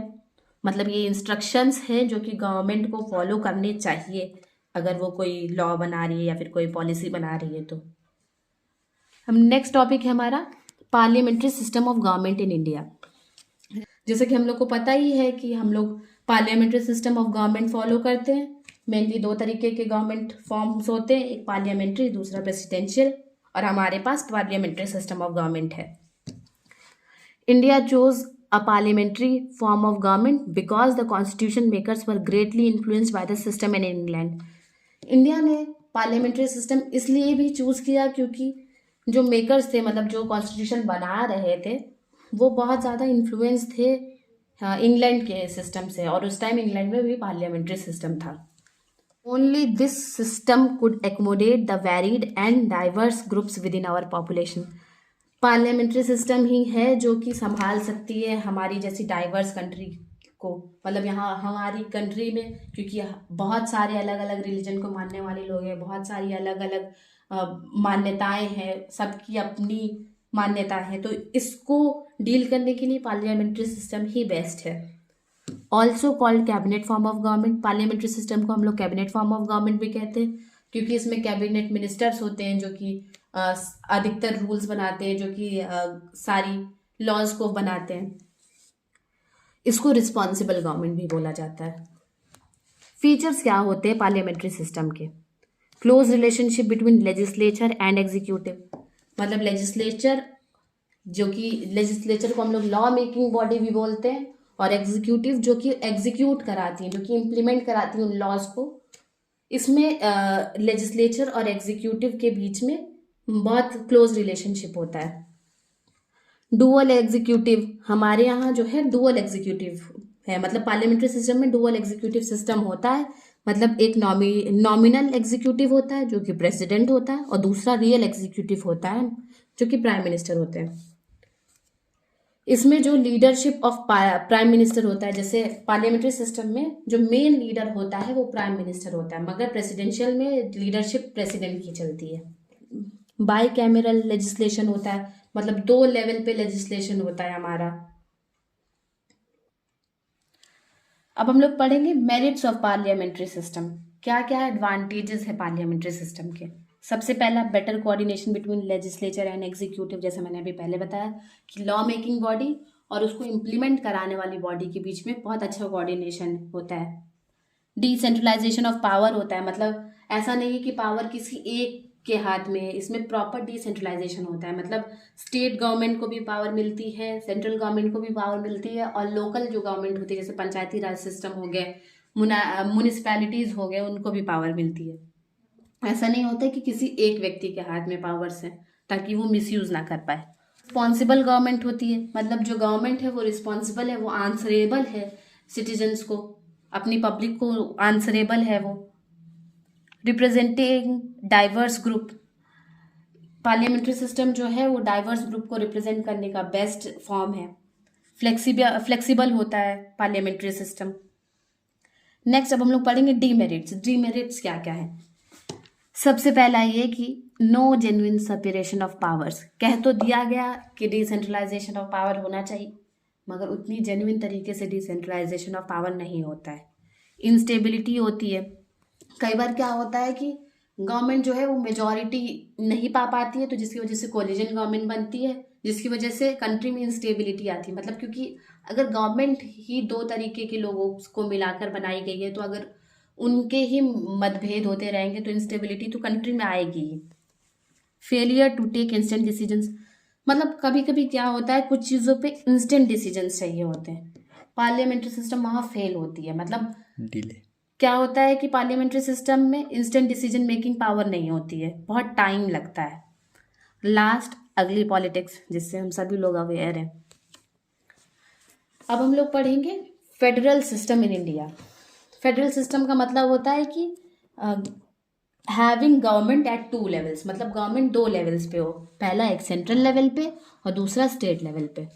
मतलब ये इंस्ट्रक्शंस हैं जो कि गवर्नमेंट को फॉलो करने चाहिए अगर वो कोई लॉ बना रही है या फिर कोई पॉलिसी बना रही है तो। हम नेक्स्ट टॉपिक है हमारा parliamentary system of government in India. जैसे कि हम लोग को पता ही है कि हम लोग parliamentary system of government follow करते हैं। मेनली दो तरीके के गवर्नमेंट फॉर्म्स होते हैं, एक पार्लियामेंट्री, दूसरा प्रेसिडेंशियल, और हमारे पास पार्लियामेंट्री सिस्टम ऑफ गवर्नमेंट है। India chose a parliamentary form of government because the constitution makers were greatly influenced by the system in England। India ने पार्लियामेंट्री सिस्टम इसलिए भी चूज किया क्योंकि जो मेकर्स थे, मतलब जो कॉन्स्टिट्यूशन बना रहे थे, वो बहुत ज़्यादा इन्फ्लुएंस थे इंग्लैंड के सिस्टम से, और उस टाइम इंग्लैंड में भी पार्लियामेंट्री सिस्टम था। Only this system could accommodate the varied and diverse groups within our population. Parliamentary system ही है जो कि संभाल सकती है हमारी जैसी डाइवर्स कंट्री को। मतलब यहाँ हमारी कंट्री में क्योंकि बहुत सारे अलग अलग रिलीजन को मानने वाले लोग हैं, बहुत सारी अलग अलग मान्यताएं हैं, सबकी अपनी मान्यता है, तो इसको डील करने के लिए पार्लियामेंट्री सिस्टम ही बेस्ट है। Also called cabinet form of government. Parliamentary system को हम लोग कैबिनेट फॉर्म ऑफ गवर्नमेंट भी कहते हैं क्योंकि इसमें कैबिनेट मिनिस्टर्स होते हैं जो कि अधिकतर रूल्स बनाते हैं, जो कि सारी लॉज को बनाते हैं। इसको रिस्पॉन्सिबल गवर्नमेंट भी बोला जाता है। फीचर्स क्या होते हैं पार्लियामेंट्री सिस्टम के? Close relationship between legislature and executive. मतलब लेजिस्लेचर को हम लोग लॉ मेकिंग बॉडी भी बोलते हैं, और एग्जीक्यूटिव जो कि एग्जीक्यूट कराती हैं, जो कि इम्प्लीमेंट कराती हैं उन लॉज को। इसमें लेजिस्लेचर और एग्जीक्यूटिव के बीच में बहुत क्लोज रिलेशनशिप होता है। डुअल एग्जीक्यूटिव, हमारे यहाँ जो है डुअल एग्जीक्यूटिव है। मतलब पार्लियामेंट्री सिस्टम में डुअल एग्जीक्यूटिव सिस्टम होता है। मतलब एक नॉमिनल एग्जीक्यूटिव होता है जो कि प्रेसिडेंट होता है, और दूसरा रियल एग्जीक्यूटिव होता है जो कि प्राइम मिनिस्टर होते हैं। इसमें जो लीडरशिप ऑफ प्राइम मिनिस्टर होता है, जैसे पार्लियामेंट्री सिस्टम में जो मेन लीडर होता है वो प्राइम मिनिस्टर होता है, मगर प्रेसिडेंशियल में लीडरशिप प्रेसिडेंट की चलती है। बाई कैमरल लेजिस्लेशन होता है, मतलब 2 लेवल पे लेजिस्लेशन होता है हमारा। अब हम लोग पढ़ेंगे मेरिट्स ऑफ पार्लियामेंट्री सिस्टम। क्या क्या एडवांटेजेस है पार्लियामेंट्री सिस्टम के। सबसे पहला, better coordination between legislature and executive. जैसे मैंने अभी पहले बताया कि लॉ मेकिंग बॉडी और उसको इम्प्लीमेंट कराने वाली बॉडी के बीच में बहुत अच्छा कोऑर्डिनेशन होता है। डिसेंट्रलाइजेशन ऑफ पावर होता है, मतलब ऐसा नहीं है कि पावर किसी एक के हाथ में है, इसमें प्रॉपर डिसेंट्रलाइजेशन होता है। मतलब स्टेट गवर्नमेंट को भी पावर मिलती है, सेंट्रल गवर्नमेंट को भी पावर मिलती है, और लोकल जो गवर्नमेंट होती है जैसे पंचायती राज सिस्टम हो गए, म्यूनिसिपैलिटीज हो गए, उनको भी पावर मिलती है। ऐसा नहीं होता कि किसी एक व्यक्ति के हाथ में पावर्स है ताकि वो मिसयूज ना कर पाए। रिस्पॉन्सिबल गवर्नमेंट होती है, मतलब जो गवर्नमेंट है वो रिस्पॉन्सिबल है, वो आंसरेबल है सिटीजन्स को, अपनी पब्लिक को आंसरेबल है वो। Representing diverse group, parliamentary system जो है वो डाइवर्स ग्रुप को रिप्रेजेंट करने का बेस्ट फॉर्म है। फ्लेक्सिबल होता है पार्लियामेंट्री सिस्टम। नेक्स्ट अब हम लोग पढ़ेंगे डीमेरिट्स। डीमेरिट्स क्या क्या है। सबसे पहला ये कि no genuine separation of powers. कह तो दिया गया कि डिसेंट्रलाइजेशन ऑफ पावर होना चाहिए, मगर उतनी जेन्युइन तरीके से डिसेंट्रलाइजेशन ऑफ पावर नहीं होता है। इंस्टेबिलिटी होती है, कई बार क्या होता है कि गवर्नमेंट जो है वो मेजॉरिटी नहीं पा पाती है, तो जिसकी वजह से कोलिजन गवर्नमेंट बनती है, जिसकी वजह से कंट्री में इंस्टेबिलिटी आती है। मतलब क्योंकि अगर गवर्नमेंट ही 2 तरीके के लोगों को मिलाकर बनाई गई है, तो अगर उनके ही मतभेद होते रहेंगे तो इंस्टेबिलिटी तो कंट्री में आएगी ही। Failure to take instant decisions, मतलब कभी कभी क्या होता है कुछ चीज़ों पे इंस्टेंट डिसीजंस चाहिए होते हैं, पार्लियामेंट्री सिस्टम वहाँ फेल होती है। मतलब डिले क्या होता है कि पार्लियामेंट्री सिस्टम में इंस्टेंट डिसीजन मेकिंग पावर नहीं होती है, बहुत टाइम लगता है। लास्ट, अगली पॉलिटिक्स, जिससे हम सभी लोग अवेयर हैं। अब हम लोग पढ़ेंगे federal system in India. Federal system का मतलब होता है कि हैविंग गवर्नमेंट एट 2 लेवल्स, मतलब गवर्नमेंट 2 लेवल्स पे हो, पहला एक सेंट्रल लेवल पे और दूसरा स्टेट लेवल पे।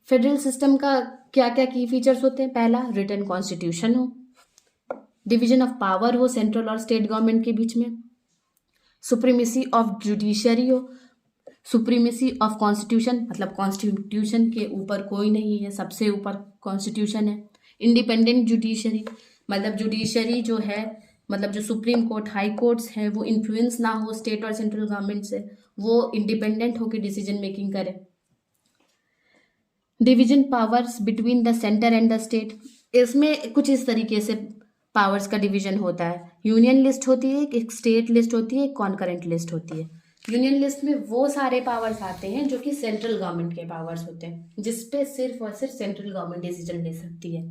फेडरल सिस्टम का क्या क्या की फीचर्स होते हैं। पहला, रिटन कॉन्स्टिट्यूशन हो, डिवीजन ऑफ पावर हो सेंट्रल और स्टेट गवर्नमेंट के बीच में, सुप्रीमेसी ऑफ जुडिशरी हो, सुप्रीमेसी ऑफ कॉन्स्टिट्यूशन, मतलब कॉन्स्टिट्यूशन के ऊपर कोई नहीं है, सबसे ऊपर कॉन्स्टिट्यूशन है। इंडिपेंडेंट जुडिशरी, मतलब जुडिशरी जो है, मतलब जो सुप्रीम कोर्ट, हाई कोर्ट्स हैं, वो इन्फ्लुएंस ना हो स्टेट और सेंट्रल गवर्नमेंट से, वो इंडिपेंडेंट होकर डिसीजन मेकिंग करे। Division powers between the centre and the state, इसमें कुछ इस तरीके से पावर्स का डिवीजन होता है। यूनियन लिस्ट होती है, एक स्टेट लिस्ट होती है, एक कॉन्करेंट लिस्ट होती है। यूनियन लिस्ट में वो सारे पावर्स आते हैं जो कि सेंट्रल गवर्नमेंट के पावर्स होते हैं, जिसपे सिर्फ और सिर्फ सेंट्रल गवर्नमेंट डिसीजन ले सकती है।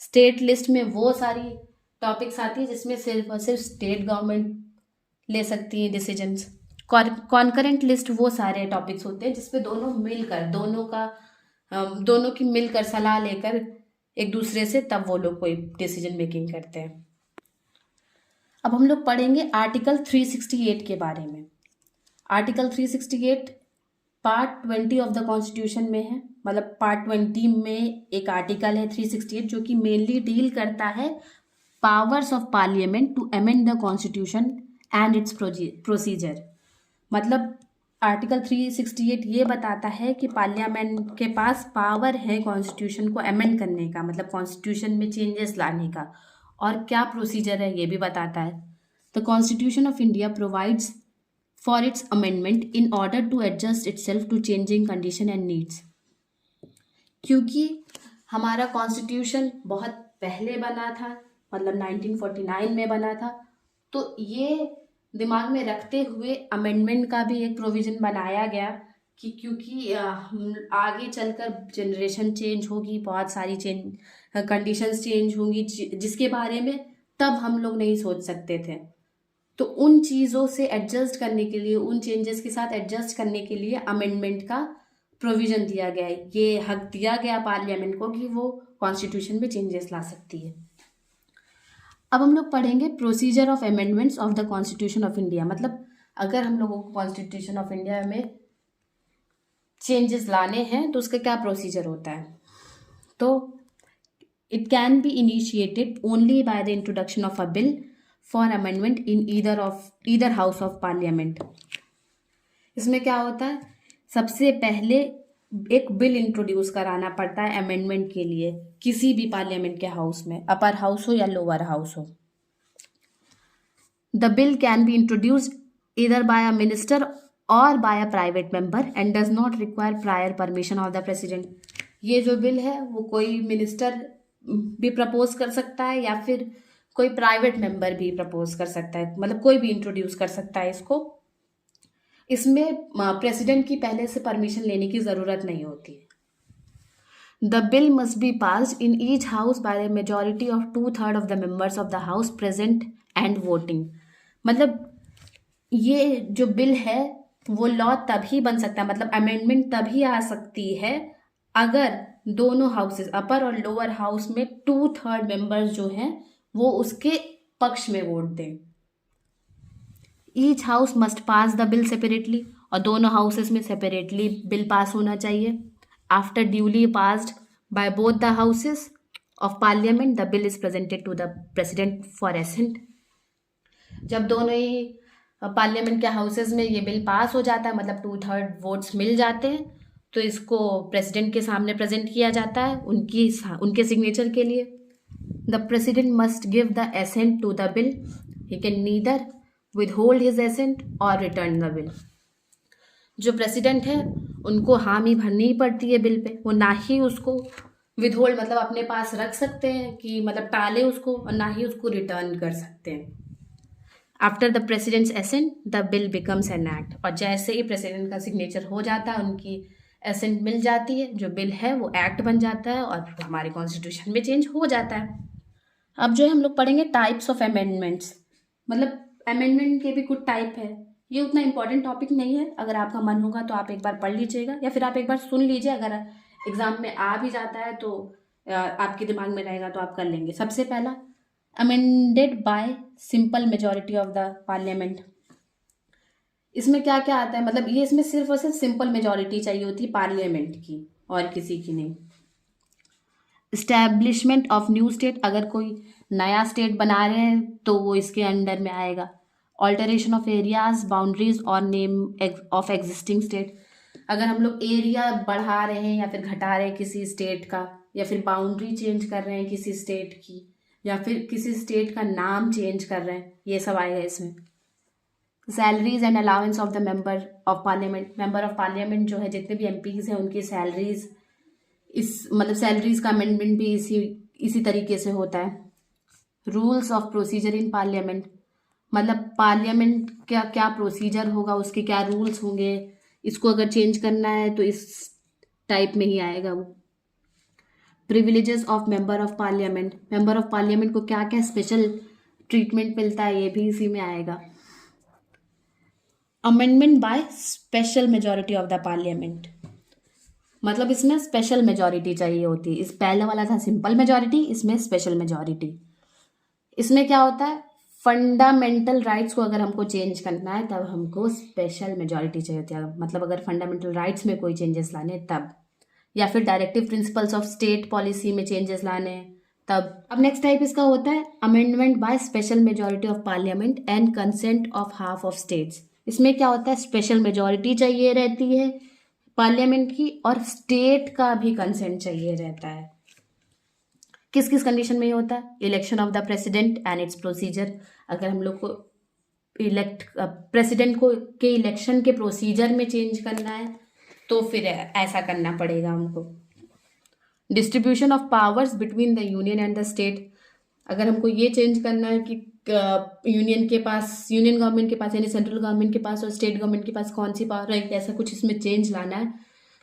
स्टेट लिस्ट में वो सारी टॉपिक्स आती है जिसमें सिर्फ और सिर्फ स्टेट गवर्नमेंट ले सकती है डिसीजंस। कॉन्करेंट लिस्ट वो सारे टॉपिक्स होते हैं जिसपे दोनों मिलकर, दोनों की मिलकर सलाह लेकर एक दूसरे से तब वो लोग कोई डिसीजन मेकिंग करते हैं। अब हम लोग पढ़ेंगे आर्टिकल 368 के बारे में। Article 368 part 20 of the constitution में है, मतलब पार्ट 20 में एक आर्टिकल है 368 जो कि मेनली डील करता है powers of parliament to amend the constitution and its procedure. मतलब आर्टिकल 368 ये बताता है कि पार्लियामेंट के पास पावर है कॉन्स्टिट्यूशन को अमेंड करने का, मतलब कॉन्स्टिट्यूशन में चेंजेस लाने का, और क्या प्रोसीजर है ये भी बताता है। The constitution of India provides for its amendment in order to adjust itself to changing condition and needs. क्योंकि हमारा कॉन्स्टिट्यूशन बहुत पहले बना था, मतलब 1949 में बना था, तो ये दिमाग में रखते हुए अमेंडमेंट का भी एक प्रोविज़न बनाया गया कि क्योंकि आगे चलकर जनरेशन चेंज होगी, बहुत सारी कंडीशंस चेंज होंगी जिसके बारे में तब हम लोग नहीं सोच सकते थे। तो उन चीज़ों से एडजस्ट करने के लिए, उन चेंजेस के साथ एडजस्ट करने के लिए अमेंडमेंट का प्रोविज़न दिया गया है। ये हक दिया गया पार्लियामेंट को कि वो कॉन्स्टिट्यूशन में चेंजेस ला सकती है। अब हम लोग पढ़ेंगे procedure of amendments of the constitution of India. मतलब अगर हम लोगों को कॉन्स्टिट्यूशन ऑफ इंडिया में चेंजेस लाने हैं तो उसका क्या प्रोसीजर होता है। तो it can be initiated only by the introduction of a bill for amendment in either house of parliament. इसमें क्या होता है, सबसे पहले एक बिल इंट्रोड्यूस कराना पड़ता है अमेंडमेंट के लिए किसी भी पार्लियामेंट के हाउस में, अपर हाउस हो या लोअर हाउस हो। The bill can be introduced either by a minister or by a private member and does not require prior permission of the president। ये जो बिल है वो कोई मिनिस्टर भी प्रपोज कर सकता है या फिर कोई प्राइवेट मेंबर भी प्रपोज कर सकता है, मतलब कोई भी इंट्रोड्यूस कर सकता है इसको। इसमें प्रेसिडेंट की पहले से परमिशन लेने की ज़रूरत नहीं होती। The bill must be passed in each house by the majority of 2/3 of the members of the house present and voting. मतलब ये जो बिल है वो लॉ तभी बन सकता है, मतलब अमेंडमेंट तभी आ सकती है अगर दोनों हाउसेस अपर और लोअर हाउस में 2/3 मेंबर्स जो हैं वो उसके पक्ष में वोट दें। Each house must pass the bill separately, और दोनों हाउसेस में सेपरेटली बिल पास होना चाहिए। After duly passed by both the houses of parliament the bill is presented to the president for assent. जब दोनों ही पार्लियामेंट के houses में ये बिल पास हो जाता है, मतलब 2/3 वोट्स मिल जाते हैं, तो इसको प्रेसिडेंट के सामने प्रेजेंट किया जाता है उनके सिग्नेचर के लिए। The president must give the assent to the bill, he can neither withhold his assent or return the bill. जो प्रेसिडेंट है उनको हामी भरनी ही पड़ती है बिल पे, वो ना ही उसको विदहोल्ड मतलब अपने पास रख सकते हैं कि मतलब टाले उसको, और ना ही उसको रिटर्न कर सकते हैं। After the president's assent the bill becomes an act, और जैसे ही प्रेसिडेंट का सिग्नेचर हो जाता है, उनकी एसेंट मिल जाती है, जो बिल है वो एक्ट बन जाता है और हमारे कॉन्स्टिट्यूशन में चेंज हो जाता है। अब जो है हम लोग पढ़ेंगे टाइप्स ऑफ अमेंडमेंट्स, मतलब अमेंडमेंट के भी कुछ टाइप है। ये उतना इंपॉर्टेंट टॉपिक नहीं है, अगर आपका मन होगा तो आप एक बार पढ़ लीजिएगा या फिर आप एक बार सुन लीजिए, अगर एग्जाम में आ भी जाता है तो आपके दिमाग में रहेगा तो आप कर लेंगे। सबसे पहला, amended bye simple majority of the parliament. इसमें क्या क्या आता है, मतलब ये इसमें सिर्फ और सिर्फ सिंपल मेजॉरिटी चाहिए होती है पार्लियामेंट की, और किसी की नहीं। इस्टेब्लिशमेंट ऑफ न्यू स्टेट, अगर कोई नया स्टेट बना रहे हैं तो वो इसके अंडर में आएगा। ऑल्टरेशन ऑफ एरियाज, बाउंड्रीज और नेम ऑफ एग्जिस्टिंग स्टेट, अगर हम लोग एरिया बढ़ा रहे हैं या फिर घटा रहे हैं किसी स्टेट का, या फिर बाउंड्री चेंज कर रहे हैं किसी स्टेट की, या फिर किसी स्टेट का नाम चेंज कर रहे हैं, ये सब आएगा इसमें। Salaries and allowance of the member of parliament, member of parliament जो है जितने भी एमपीज हैं उनकी सैलरीज, इस मतलब सैलरीज का अमेंडमेंट भी इसी तरीके से होता है। Rules of procedure in parliament, मतलब पार्लियामेंट का क्या प्रोसीजर होगा, उसके क्या रूल्स होंगे, इसको अगर चेंज करना है तो इस टाइप में ही आएगा वो। Privileges of member of parliament, member of parliament को क्या क्या स्पेशल ट्रीटमेंट मिलता है, ये भी इसी में आएगा। Amendment by special majority of the parliament, मतलब इसमें स्पेशल मेजॉरिटी चाहिए होती है। इस पहले वाला था सिंपल मेजॉरिटी, इसमें स्पेशल मेजॉरिटी। इसमें क्या होता है, फंडामेंटल राइट्स को अगर हमको चेंज करना है तब हमको स्पेशल मेजॉरिटी चाहिए होती है, मतलब अगर फंडामेंटल राइट्स में कोई चेंजेस लाने तब, या फिर directive principles of state policy में चेंजेस लाने तब। अब नेक्स्ट टाइप इसका होता है amendment by special majority of parliament and consent of half of states. इसमें क्या होता है, स्पेशल मेजॉरिटी चाहिए रहती है पार्लियामेंट की, और स्टेट का भी कंसेंट चाहिए रहता है। किस किस कंडीशन में ये होता है, election of the president and its procedure, अगर हम लोग को प्रेसिडेंट को के इलेक्शन के प्रोसीजर में चेंज करना है तो फिर ऐसा करना पड़ेगा हमको। Distribution of powers between the union and the state, अगर हमको ये चेंज करना है कि यूनियन गवर्नमेंट के पास यानी सेंट्रल गवर्नमेंट के पास और स्टेट गवर्नमेंट के पास कौन सी पावर है, ऐसा कुछ इसमें चेंज लाना है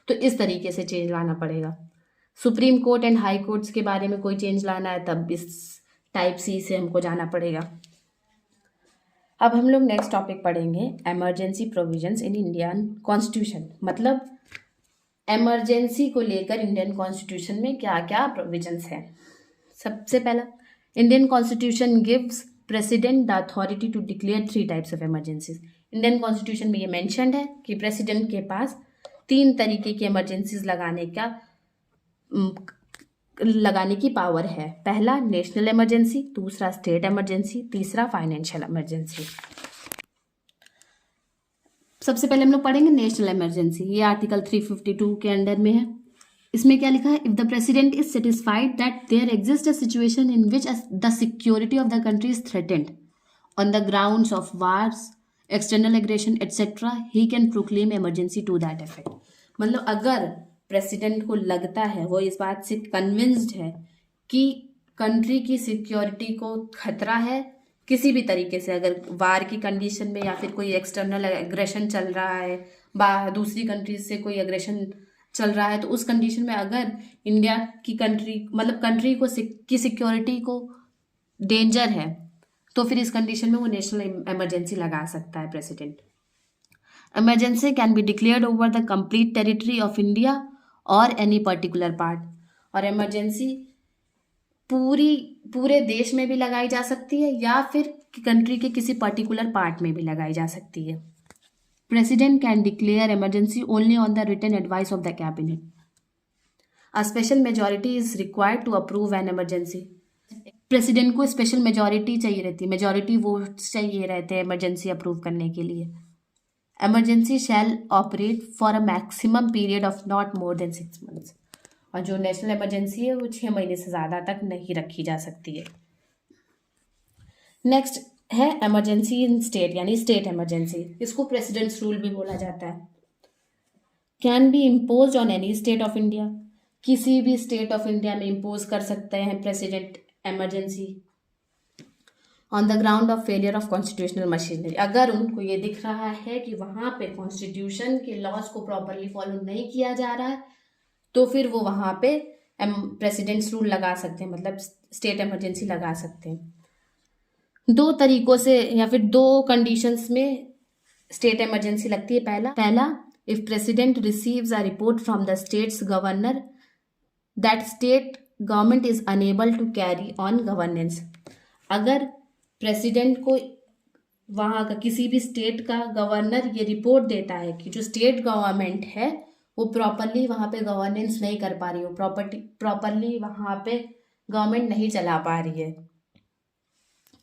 तो इस तरीके से चेंज लाना पड़ेगा। Supreme court and high courts के बारे में कोई चेंज लाना है तब इस टाइप सी से हमको जाना पड़ेगा। अब हम लोग नेक्स्ट टॉपिक पढ़ेंगे emergency provisions in Indian constitution, मतलब एमरजेंसी को लेकर इंडियन कॉन्स्टिट्यूशन में क्या क्या प्रोविजंस हैं। सबसे पहला, Indian constitution gives president the authority to declare 3 types of emergencies. Indian constitution में ये मेंशन्ड है कि प्रेसिडेंट के पास 3 तरीके की इमरजेंसीज लगाने की पावर है। पहला नेशनल इमरजेंसी, दूसरा स्टेट इमरजेंसी, तीसरा फाइनेंशियल इमरजेंसी। सबसे पहले हम लोग पढ़ेंगे नेशनल इमरजेंसी। ये आर्टिकल 352 के अंडर में है। इसमें क्या लिखा है? If the president is satisfied that there exist a situation in which the security of the country is threatened on the grounds of wars, external aggression etcetera, he can proclaim emergency to that effect. मतलब अगर president को लगता है, वो इस बात से convinced है कि कंट्री की सिक्योरिटी को खतरा है किसी भी तरीके से, अगर वार की कंडीशन में या फिर कोई एक्सटर्नल एग्रेशन चल रहा है, दूसरी कंट्री से कोई एग्रेशन चल रहा है, तो उस कंडीशन में अगर इंडिया की कंट्री की सिक्योरिटी को डेंजर है, तो फिर इस कंडीशन में वो नेशनल इमरजेंसी लगा सकता है president. Emergency can be declared over the complete territory of India और एनी पर्टिकुलर पार्ट। और इमरजेंसी पूरे देश में भी लगाई जा सकती है या फिर कंट्री के किसी पर्टिकुलर पार्ट में भी लगाई जा सकती है। President can declare emergency only on the written advice of the cabinet. A special majority is required to approve an emergency. President को स्पेशल मेजॉरिटी चाहिए रहती है, मेजॉरिटी वोट्स चाहिए रहते हैं इमरजेंसी अप्रूव करने के लिए। Emergency shall operate for a maximum period of not more than 6 months। और जो नेशनल इमरजेंसी है वो 6 महीने से ज़्यादा तक नहीं रखी जा सकती है। नेक्स्ट है इमरजेंसी इन स्टेट, यानी स्टेट इमरजेंसी। इसको प्रेसिडेंट्स रूल भी बोला जाता है। Can be impose on any state of India. किसी भी स्टेट ऑफ इंडिया में इम्पोज कर सकते हैं president emergency on the ground of failure of constitutional machinery. अगर उनको ये दिख रहा है कि वहाँ पे कॉन्स्टिट्यूशन के लॉज को प्रॉपरली फॉलो नहीं किया जा रहा है, तो फिर वो वहाँ पे प्रेसिडेंट्स रूल लगा सकते हैं, मतलब स्टेट इमरजेंसी लगा सकते हैं। 2 तरीकों से या फिर 2 कंडीशंस में स्टेट इमरजेंसी लगती है। पहला if president receives a report from the state's governor that state government is unable to carry on governance. अगर प्रेसिडेंट को वहाँ का किसी भी स्टेट का गवर्नर ये रिपोर्ट देता है कि जो स्टेट गवर्नमेंट है वो प्रॉपरली वहाँ पे गवर्नेंस नहीं कर पा रही हो, प्रॉपरली वहाँ पे गवर्नमेंट नहीं चला पा रही है,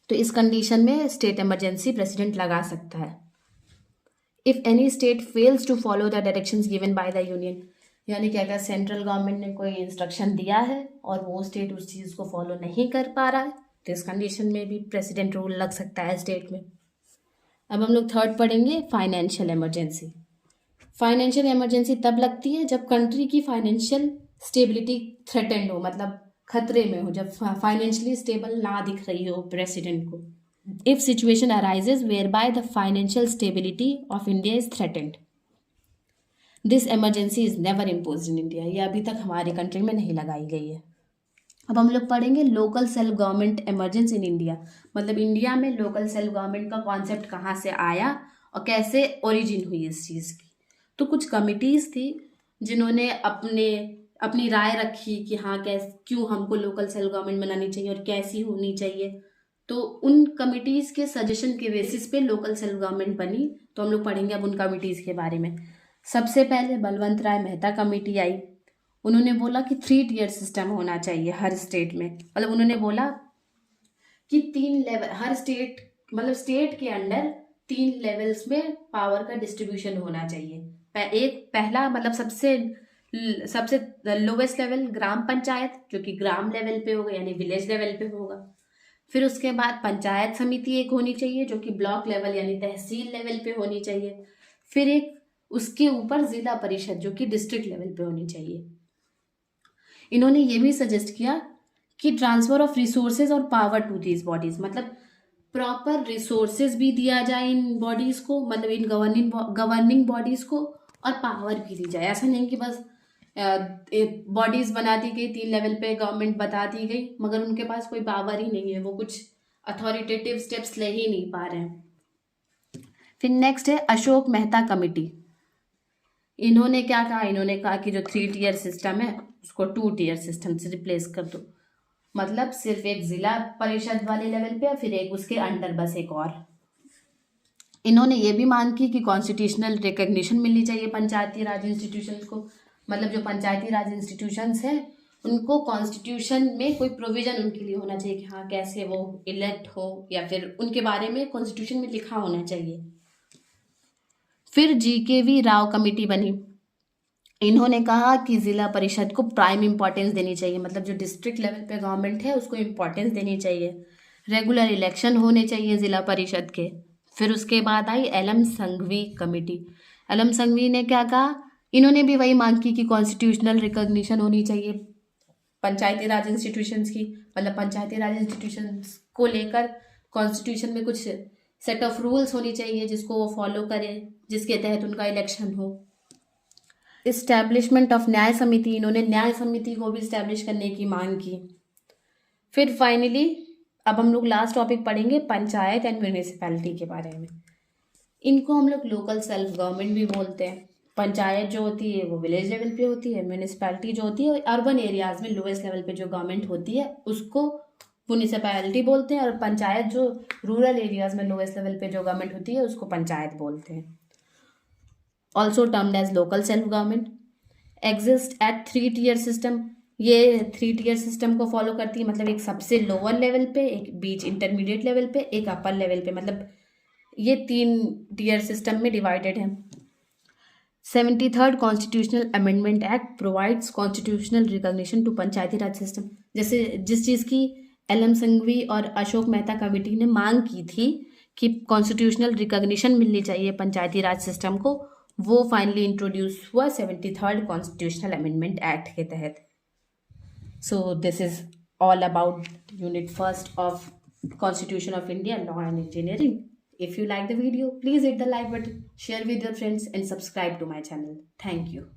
तो इस कंडीशन में स्टेट इमरजेंसी प्रेसिडेंट लगा सकता है। If any state fails to follow the directions given by the union, यानी क्या सेंट्रल गवर्नमेंट ने कोई इंस्ट्रक्शन दिया है और वो स्टेट उस चीज़ को फॉलो नहीं कर पा रहा है, तो इस कंडीशन में भी प्रेसिडेंट रूल लग सकता है स्टेट में। अब हम लोग थर्ड पढ़ेंगे फाइनेंशियल इमरजेंसी। फाइनेंशियल इमरजेंसी तब लगती है जब कंट्री की फाइनेंशियल स्टेबिलिटी थ्रेटेंड हो, मतलब खतरे में हो, जब फाइनेंशियली स्टेबल ना दिख रही हो प्रेसिडेंट को। If situation arises whereby the financial stability of India is threatened, this emergency is never imposed in India. ये अभी तक हमारे कंट्री में नहीं लगाई गई है। अब हम लोग पढ़ेंगे local self government emergency in India, मतलब इंडिया में लोकल सेल्फ गवर्नमेंट का कॉन्सेप्ट कहाँ से आया और कैसे ओरिजिन हुई इस चीज़ की। तो कुछ कमिटीज़ थी जिन्होंने अपनी राय रखी कि हाँ क्यों हमको लोकल सेल्फ गवर्नमेंट बनानी चाहिए और कैसी होनी चाहिए। तो उन कमिटीज़ के सजेशन के बेसिस पे लोकल सेल्फ गवर्नमेंट बनी। तो हम लोग पढ़ेंगे अब उन कमिटीज़ के बारे में। सबसे पहले बलवंत राय मेहता कमेटी आई। उन्होंने बोला कि 3 टियर सिस्टम होना चाहिए हर स्टेट में, मतलब उन्होंने बोला कि 3 लेवल हर स्टेट, मतलब स्टेट के अंडर 3 लेवल्स में पावर का डिस्ट्रीब्यूशन होना चाहिए। पहला मतलब सबसे लोवेस्ट लेवल ग्राम पंचायत, जो कि ग्राम लेवल पे होगा, यानी विलेज लेवल पे होगा। फिर उसके बाद पंचायत समिति एक होनी चाहिए जो कि ब्लॉक लेवल यानी तहसील लेवल पे होनी चाहिए। फिर एक उसके ऊपर जिला परिषद जो कि डिस्ट्रिक्ट लेवल पे होनी चाहिए। इन्होंने ये भी सजेस्ट किया कि ट्रांसफर ऑफ रिसोर्सेज और पावर टू दीज बॉडीज, मतलब प्रॉपर रिसोर्सेज भी दिया जाए इन बॉडीज को, मतलब इन गवर्निंग बॉडीज को, और पावर भी दी जाए। ऐसा नहीं कि बस बॉडीज बना दी गई 3 लेवल पे, गवर्नमेंट बता दी गई, मगर उनके पास कोई पावर ही नहीं है, वो कुछ अथॉरिटेटिव स्टेप्स ले ही नहीं पा रहे हैं। फिर नेक्स्ट है अशोक मेहता कमेटी। इन्होंने क्या कहा, इन्होंने कहा कि जो 3 टियर सिस्टम है उसको 2 टियर सिस्टम से रिप्लेस कर दो, मतलब सिर्फ एक जिला परिषद वाले लेवल पे और फिर एक उसके अंडर बस एक और। इन्होंने ये भी मांग की कि कॉन्स्टिट्यूशनल रिकग्निशन मिलनी चाहिए पंचायती राज इंस्टीट्यूशंस को, मतलब जो पंचायती राज इंस्टीट्यूशंस हैं उनको कॉन्स्टिट्यूशन में कोई प्रोविजन उनके लिए होना चाहिए कि हाँ कैसे वो इलेक्ट हो, या फिर उनके बारे में कॉन्स्टिट्यूशन में लिखा होना चाहिए। फिर GKV राव कमेटी बनी। इन्होंने कहा कि ज़िला परिषद को प्राइम इम्पोर्टेंस देनी चाहिए, मतलब जो डिस्ट्रिक्ट लेवल पे गवर्नमेंट है उसको इम्पोर्टेंस देनी चाहिए। रेगुलर इलेक्शन होने चाहिए ज़िला परिषद के। फिर उसके बाद आई L M Singhvi committee. L M Singhvi ने क्या कहा, इन्होंने भी वही मांग की कि कॉन्स्टिट्यूशनल रिकॉग्निशन होनी चाहिए पंचायती राज इंस्टीट्यूशंस की, मतलब पंचायती राज इंस्टीट्यूशंस को लेकर कॉन्स्टिट्यूशन में कुछ सेट ऑफ रूल्स होनी चाहिए जिसको वो फॉलो करें, जिसके तहत उनका इलेक्शन हो। इस्टेब्लिशमेंट ऑफ न्याय समिति, इन्होंने न्याय समिति को भी इस्टेब्लिश करने की मांग की। फिर फाइनली अब हम लोग लास्ट टॉपिक पढ़ेंगे पंचायत एंड म्यूनिसिपैलिटी के बारे में। इनको हम लोग लोकल सेल्फ गवर्नमेंट भी बोलते हैं। पंचायत जो होती है वो विलेज लेवल पे होती है, म्यूनिसिपैलिटी जो होती है अर्बन एरियाज में लोएस्ट लेवल पे जो गवर्नमेंट होती है उसको म्यूनिसिपैलिटी बोलते हैं, और पंचायत जो रूरल एरियाज में लोएस्ट लेवल पे जो गवर्नमेंट होती है उसको पंचायत बोलते हैं। Also termed as local self government, exist at 3 tier system. ये 3 tier सिस्टम को फॉलो करती है, मतलब एक सबसे लोअर लेवल पे, एक बीच इंटरमीडिएट लेवल पे, एक अपर लेवल पे, मतलब ये 3 tier सिस्टम में डिवाइडेड है। 73rd constitutional amendment act provides constitutional recognition to panchayati raj system. जैसे जिस चीज़ की एलएम संघवी और अशोक मेहता कमेटी ने मांग की थी कि कॉन्स्टिट्यूशनल रिकॉग्निशन मिलनी चाहिए पंचायती राज सिस्टम को, वो फाइनली इंट्रोड्यूस हुआ 73rd कॉन्स्टिट्यूशनल अमेंडमेंट एक्ट के तहत। So this is all about unit 1 of constitution of India, law and engineering. If you like the video, please hit the like button, share with your friends and subscribe to my channel. Thank you.